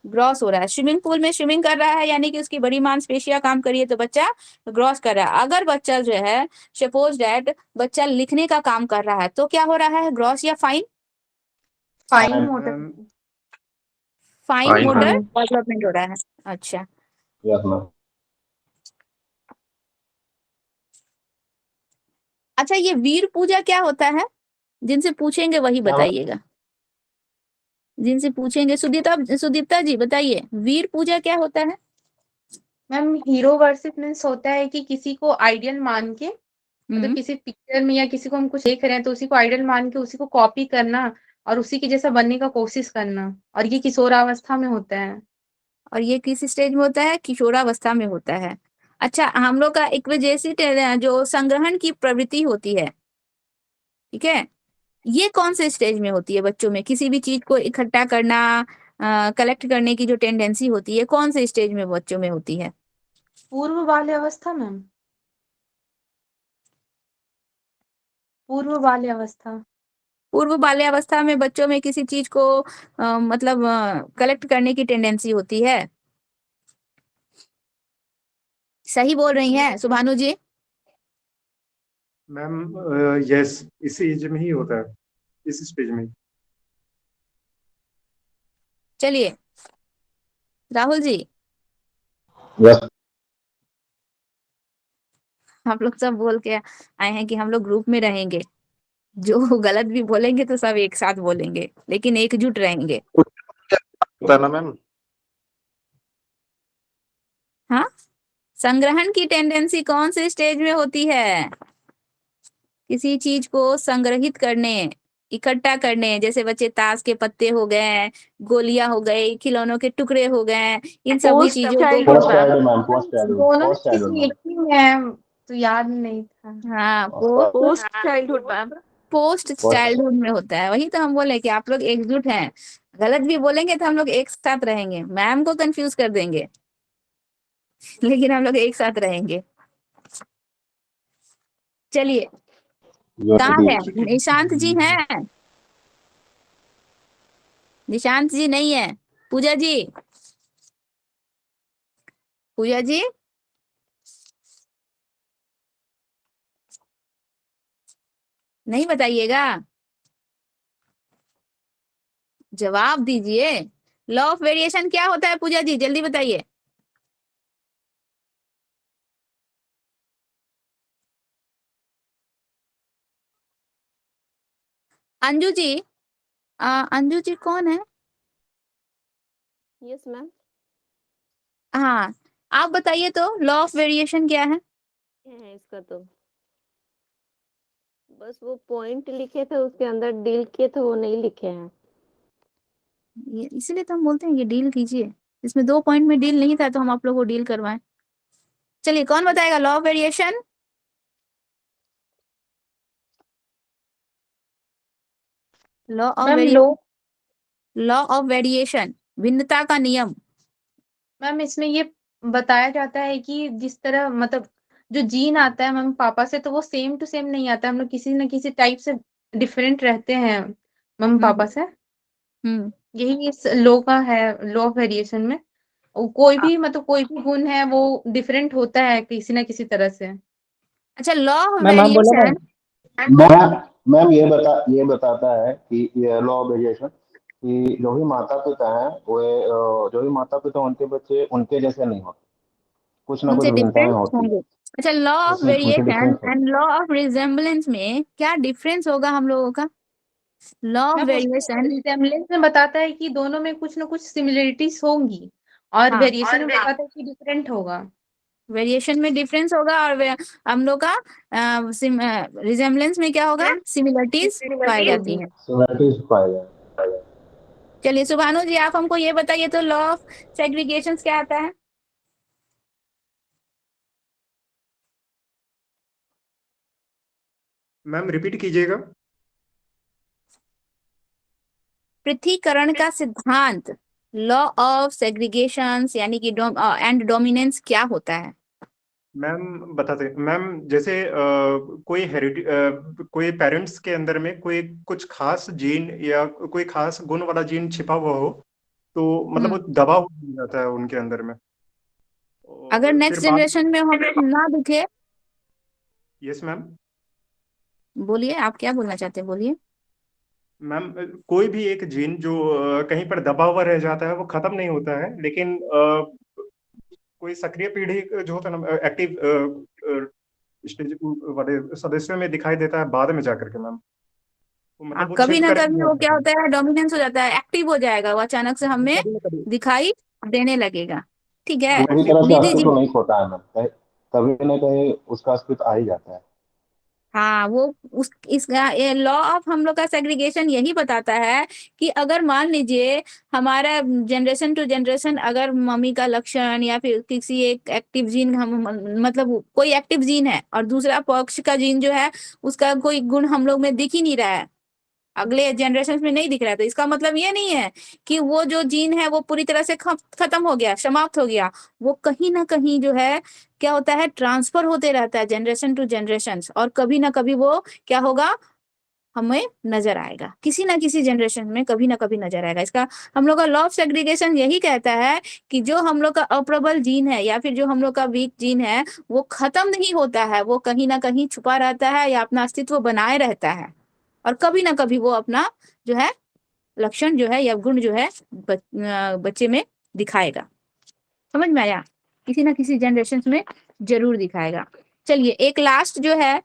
ग्रॉस हो रहा है। स्विमिंग पूल में स्विमिंग कर रहा है यानी कि उसकी बड़ी मांसपेशियां काम करिए तो बच्चा ग्रॉस कर रहा है। अगर बच्चा जो है सपोज दैट बच्चा लिखने का काम कर रहा है तो क्या हो रहा है, ग्रॉस या fine? Fine Fine. Motor. Ma'am fine Fine. Motor हाँ। डेवलपमेंट हो रहा है। अच्छा, यस मैम। अच्छा ये वीर पूजा क्या होता है? जिनसे पूछेंगे वही क्या मैम? बताइएगा, जिनसे पूछेंगे। सुदीप्ता जी बताइए, वीर पूजा क्या होता है? मैम हीरो वर्शिप मीन्स होता है कि किसी को आइडियल मान के, मतलब किसी पिक्चर में या किसी को हम कुछ देख रहे हैं तो उसी को आइडियल मान के उसी को कॉपी करना और उसी के जैसा बनने का कोशिश करना, और ये किशोरावस्था में होता है। और ये किस स्टेज में होता है? किशोरावस्था में होता है। अच्छा, हम लोग का एक्विजिट जो संग्रहण की प्रवृत्ति होती है, ठीक है, ये कौन से स्टेज में होती है बच्चों में? किसी भी चीज को इकट्ठा करना, कलेक्ट करने की जो टेंडेंसी होती है, कौन से स्टेज में बच्चों में होती है? पूर्व बाल्यावस्था मैम, पूर्व बाल्यावस्था। पूर्व बाल्यावस्था में बच्चों में किसी चीज को मतलब कलेक्ट करने की टेंडेंसी होती है। सही बोल रही हैं सुभानु जी? मैम यस, इस एज में ही होता है, इस स्टेज में। चलिए राहुल जी, यस। हम लोग सब बोल के आए हैं कि हम लोग ग्रुप में रहेंगे, जो गलत भी बोलेंगे तो सब एक साथ बोलेंगे, लेकिन एकजुट रहेंगे। होता है ना मैम। हाँ, संग्रहण की टेंडेंसी कौन से स्टेज में होती है? किसी चीज को संग्रहित करने, इकट्ठा करने, जैसे बच्चे ताश के पत्ते हो गए, गोलियां हो गई, खिलौनों के टुकड़े हो गए, इन सभी पोस्ट चीजों चाइल्डहुड को post ma'am. Child ma'am, post child, दोनों पोस्ट चाइल्ड किसी मैम। एक ही में है, तो याद नहीं था। हाँ, post childhood ma'am. Post childhood में होता है। वही तो हम बोले कि आप लोग एकजुट हैं, गलत भी बोलेंगे तो हम लोग एक साथ रहेंगे, मैम को कंफ्यूज कर देंगे, लेकिन हम लोग एक साथ रहेंगे। चलिए, कहाँ है निशांत जी? हैं निशांत जी? नहीं है। पूजा जी, पूजा जी, नहीं बताइएगा, जवाब दीजिए। लॉ ऑफ वेरिएशन क्या होता है पूजा जी, जल्दी बताइए। अंजू जी, अंजू जी कौन है? Yes ma'am. हाँ, आप बताइए तो लॉ ऑफ वेरिएशन क्या है? है इसका तो बस वो पॉइंट लिखे थे, उसके अंदर डील किए थे, वो नहीं लिखे हैं। ये इसीलिए तो हम बोलते हैं कि डील कीजिए। इसमें 2 पॉइंट में डील नहीं था तो हम आप लोगों को डील करवाएं। चलिए, कौन बताएगा law of variation? Law of ma'am law of variation, भिन्नता का नियम। मैम इसमें ये बताया जाता है कि जिस तरह मतलब जो जीन आता है मैम पापा से, तो वो सेम टू सेम नहीं आता, हम लोग किसी न किसी टाइप से डिफरेंट रहते हैं मैम पापा से। हम्म यही इस लॉ का है, लॉ ऑफ वेरिएशन में। कोई भी मतलब कोई भी गुण है वो डिफरेंट होता है किसी न किसी तरह से। अच्छा, लॉ ऑफ मैम हम बोले वेरिएशन, मैम मैम ये बताता है कि ये लॉ ऑफ वेरिएशन कि जो भी माता पिता हैं वो जो भी माता पिता उनके बच्चे उनके जैसे नहीं होते, कुछ ना कुछ उनसे भिन्नताएं डिफरेंट होती होंगे। अच्छा, लॉ है, ऑफ उनसे वेरिएशन डिफरेंस होती एंड लॉ ऑफ रिजेम्बलेंस में क्या डिफरेंस होगा हम लोगों का? लॉ ऑफ मैम उसमें वेरिएशन, रिजेम्बलेंस में बताता है कि दोनों में कुछ ना कुछ सिमिलरिटीज होंगी, और हाँ, वेरिएशन में बताता है कि डिफरेंट होगा। वेरिएशन में डिफरेंस होगा, और हम लोग का रिजेम्बलेंस में क्या होगा? सिमिलरिटीज पाई जाती हैं। सिमिलरिटीज पाए जाए। चलिए सुभानु जी, आप हमको ये बताइए तो लॉ ऑफ सेग्रीगेशन क्या आता है? मैम रिपीट कीजिएगा। पृथक्करण का सिद्धांत, लॉ ऑफ सेग्रीगेशन यानी कि एंड डोमिनेंस क्या होता है? मैम बताते मैम, जैसे कोई पेरेंट्स के अंदर में कोई कुछ खास जीन या कोई खास गुण वाला जीन छिपा हुआ हो, तो मतलब वो दबा हुआ मिल जाता है उनके अंदर में, अगर और फिर नेक्स्ट बाद। जनरेशन में हम ना दिखे? Yes ma'am. बोलिए, आप क्या बोलना चाहते हैं, बोलिए। मैम कोई भी एक जीन जो कहीं पर दबा हुआ रह जाता है वो खत्म नहीं होता है, लेकिन कोई सक्रिय पीढ़ी जो होता है ना, एक्टिव स्टेज वाले सदस्यों में दिखाई देता है बाद में जाकर के मैम, तो मतलब वो कभी छिप ना कर कभी वो क्या होता है, डोमिनेंस हो जाता है, एक्टिव हो जाएगा, वो अचानक से हमें कभी ना कभी। दिखाई देने लगेगा। ठीक है पूरी तरह से निधि जी? अस्तित्व नहीं खोता है मैम, कभी न कहीं उसका अस्तित्व आ ही जाता है। हाँ, वो उस इस लॉ ऑफ हम लोग का सेग्रीगेशन यही बताता है कि अगर मान लीजिए हमारा जनरेशन टू जनरेशन अगर मम्मी का लक्षण या फिर किसी एक एक्टिव जीन, हम मतलब कोई एक्टिव जीन है और दूसरा पक्ष का जीन जो है उसका कोई गुण हम लोग में दिख ही नहीं रहा है, अगले जनरेशन में नहीं दिख रहा है, तो इसका मतलब ये नहीं है कि वो जो जीन है वो पूरी तरह से खत्म हो गया, समाप्त हो गया। वो कहीं ना कहीं जो है क्या होता है, ट्रांसफर होते रहता है जनरेशन टू जनरेशन, और कभी ना कभी वो क्या होगा, हमें नजर आएगा, किसी ना किसी जनरेशन में कभी ना कभी नजर आएगा। इसका हम लोग का लॉ ऑफ सेग्रीगेशन यही कहता है कि जो हम लोग का अप्रबल जीन है या फिर जो हम लोग का वीक जीन है वो खत्म नहीं होता है, वो कहीं ना कहीं छुपा रहता है या अपना अस्तित्व बनाए रहता है, और कभी ना कभी वो अपना जो है लक्षण जो है या गुण जो है बच्चे में दिखाएगा। समझ में आया? किसी ना किसी जनरेशन में जरूर दिखाएगा। चलिए एक लास्ट जो है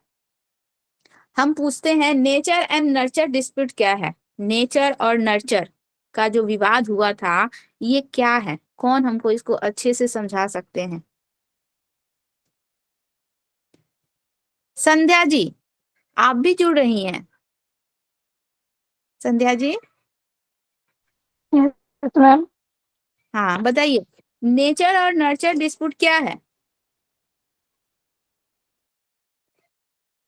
हम पूछते हैं, नेचर एंड नर्चर डिस्प्यूट क्या है? नेचर और नर्चर का जो विवाद हुआ था ये क्या है? कौन हमको इसको अच्छे से समझा सकते हैं? संध्या जी, आप भी जुड़ रही हैं? Sandhya ji, yes ma'am. हाँ बताइए, नेचर और नर्चर डिस्प्यूट क्या है?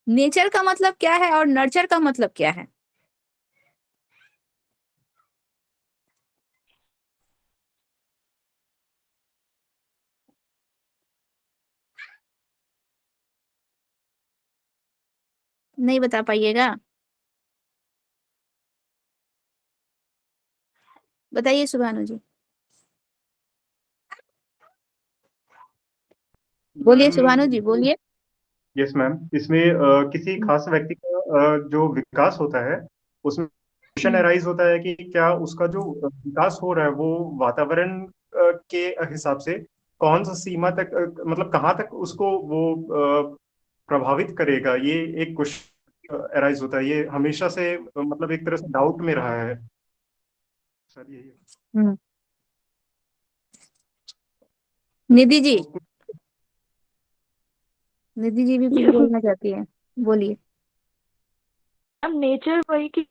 नेचर का मतलब क्या है और नर्चर का मतलब क्या है? नहीं बता पाइएगा? बताइए सुभानु जी, बोलिए सुभानु जी, बोलिए। यस मैम, इसमें किसी खास व्यक्ति का जो विकास होता है उसमें क्वेश्चन अराइज होता है कि क्या उसका जो विकास हो रहा है वो वातावरण के हिसाब से कौन सा सीमा तक मतलब कहाँ तक उसको वो प्रभावित करेगा, ये एक क्वेश्चन अराइज होता है। ये हमेशा से मतलब एक तरह से डाउट में रहा है सर, यही हम्म, निधि जी, तो निधि जी भी कुछ बोलना चाहती है, बोलिए। मैम नेचर वही कि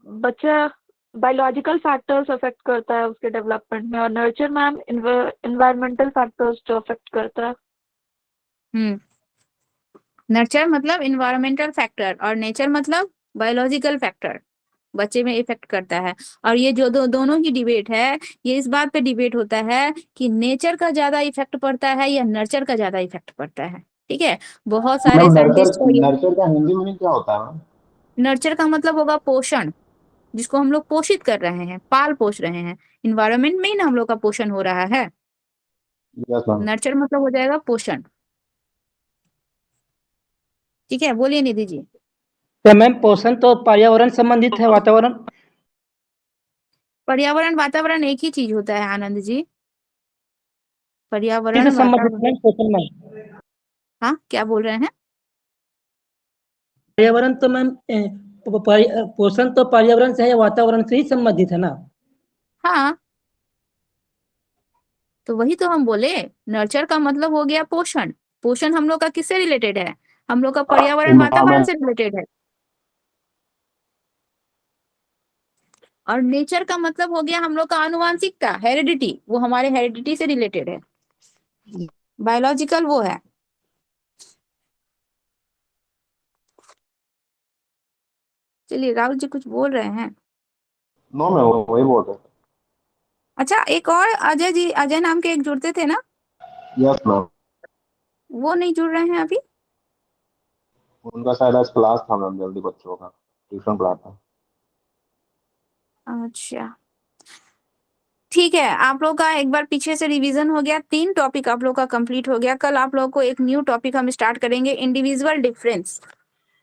बच्चा बायोलॉजिकल फैक्टर्स अफेक्ट करता है उसके डेवलपमेंट में, और नर्चर मैम इन्वायरमेंटल फैक्टर्स जो अफेक्ट करता है। हम्म, नर्चर मतलब इन्वायरमेंटल फैक्टर और नेचर मतलब बायोलॉजिकल फैक्टर, बच्चे में इफेक्ट करता है। और ये जो दोनों की डिबेट है, ये इस बात पे डिबेट होता है कि नेचर का ज्यादा इफेक्ट पड़ता है या नर्चर का ज्यादा इफेक्ट पड़ता है। ठीक है, बहुत सारे मैम साइंटिस्ट नर्चर को ये, नर्चर का हिंदी मीनिंग क्या होता है मैम? नर्चर का मतलब होगा पोषण, जिसको हम लोग पोषित कर रहे हैं, पाल पोष रहे हैं, इन्वायरमेंट में ही ना हम लोग का पोषण हो रहा है। Yes ma'am. नर्चर मतलब हो जाएगा पोषण। ठीक है, बोलिए निधि जी। तो मैम पोषण तो पर्यावरण संबंधित है, वातावरण पर्यावरण वातावरण एक ही चीज होता है आनंद जी, से पर्यावरण संबंधित वातावरण। मैम पोषण में। हाँ क्या बोल रहे हैं? पर्यावरण तो मैम पोषण तो पर्यावरण से है, वातावरण से ही संबंधित है ना। हाँ, तो वही तो हम बोले, नर्चर का मतलब हो गया पोषण। पोषण हम लोग का किससे रिलेटेड है? हम लोग का पर्यावरण वातावरण इन्वायरमेंट। से रिलेटेड है। और नेचर का मतलब हो गया हम लोग का आनुवांशिकता, हेरिडिटी, वो हमारे हेरिडिटी से रिलेटेड है, बायोलॉजिकल वो है। चलिए राहुल जी कुछ बोल रहे हैं? नो मैं वही बोल रहा अच्छा, एक और अजय जी, अजय नाम के एक जुड़ते थे ना, था। Yes ma'am. वो नहीं जुड़ रहे हैं अभी? उनका शायद आज क्लास था मैम, जल्दी बच्चों का ट्यूशन क्लास था। अच्छा ठीक है, आप लोग का एक बार पीछे से रिवीजन हो गया, 3 टॉपिक आप लोग का कंप्लीट हो गया। कल आप लोग को एक न्यू टॉपिक हम स्टार्ट करेंगे, इंडिविजुअल डिफरेंस।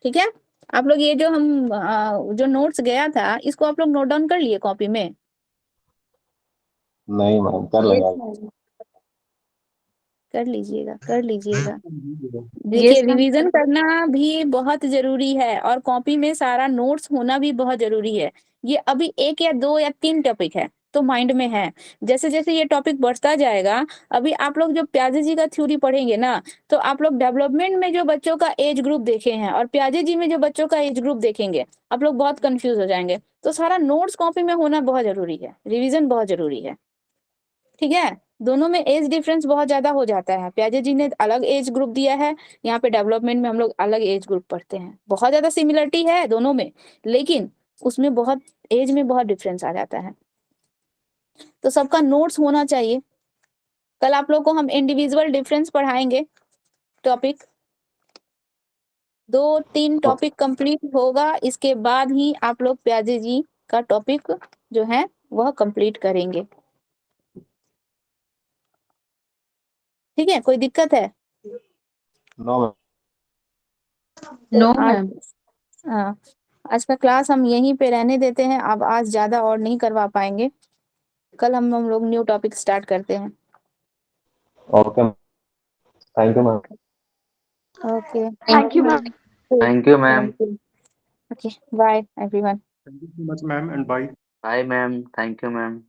ठीक है, आप लोग ये जो हम जो नोट्स गया था इसको आप लोग नोट डाउन कर लिए कॉपी में? नहीं मैम, कर ये लेंगे। कर लीजिएगा, कर लीजिएगा। ये देखिए यस मैम। रिवीजन करना भी बहुत जरूरी है और कॉपी में सारा नोट्स होना भी बहुत जरूरी है। ये अभी 1 या 2 या 3 टॉपिक है तो माइंड में है, जैसे जैसे ये टॉपिक बढ़ता जाएगा, अभी आप लोग जो प्याजे जी का थ्योरी पढ़ेंगे ना, तो आप लोग डेवलपमेंट में जो बच्चों का एज ग्रुप देखे हैं और प्याजे जी में जो बच्चों का एज ग्रुप देखेंगे, आप लोग बहुत कंफ्यूज हो जाएंगे। तो सारा नोट्स कॉपी में होना बहुत जरूरी है, रिविजन बहुत जरूरी है। ठीक है, दोनों में एज डिफरेंस बहुत ज्यादा हो जाता है, प्याजे जी ने अलग एज ग्रुप दिया है, यहाँ पे डेवलपमेंट में हम लोग अलग एज ग्रुप पढ़ते हैं। बहुत ज्यादा सिमिलरिटी है दोनों में, लेकिन उसमें बहुत एज में बहुत डिफरेंस आ जाता है, तो सबका नोट्स होना चाहिए। कल आप लोग को हम इंडिविजुअल डिफरेंस पढ़ाएंगे टॉपिक, 2-3 टॉपिक कंप्लीट होगा, इसके बाद ही आप लोग प्याजे जी का टॉपिक जो है वह कंप्लीट करेंगे। ठीक है, कोई दिक्कत है? No ma'am. तो नो आज, मैम। हाँ, आज का क्लास हम यहीं पे रहने देते हैं, अब आज ज्यादा और नहीं करवा पाएंगे। कल हम लोग न्यू टॉपिक स्टार्ट करते हैं। Okay, thank you ma'am. Okay. Thank you, ma'am. Thank you, ma'am. Thank you. Okay. Bye, everyone. Thank you so much, ma'am, and bye. Bye, ma'am. Thank you, ma'am.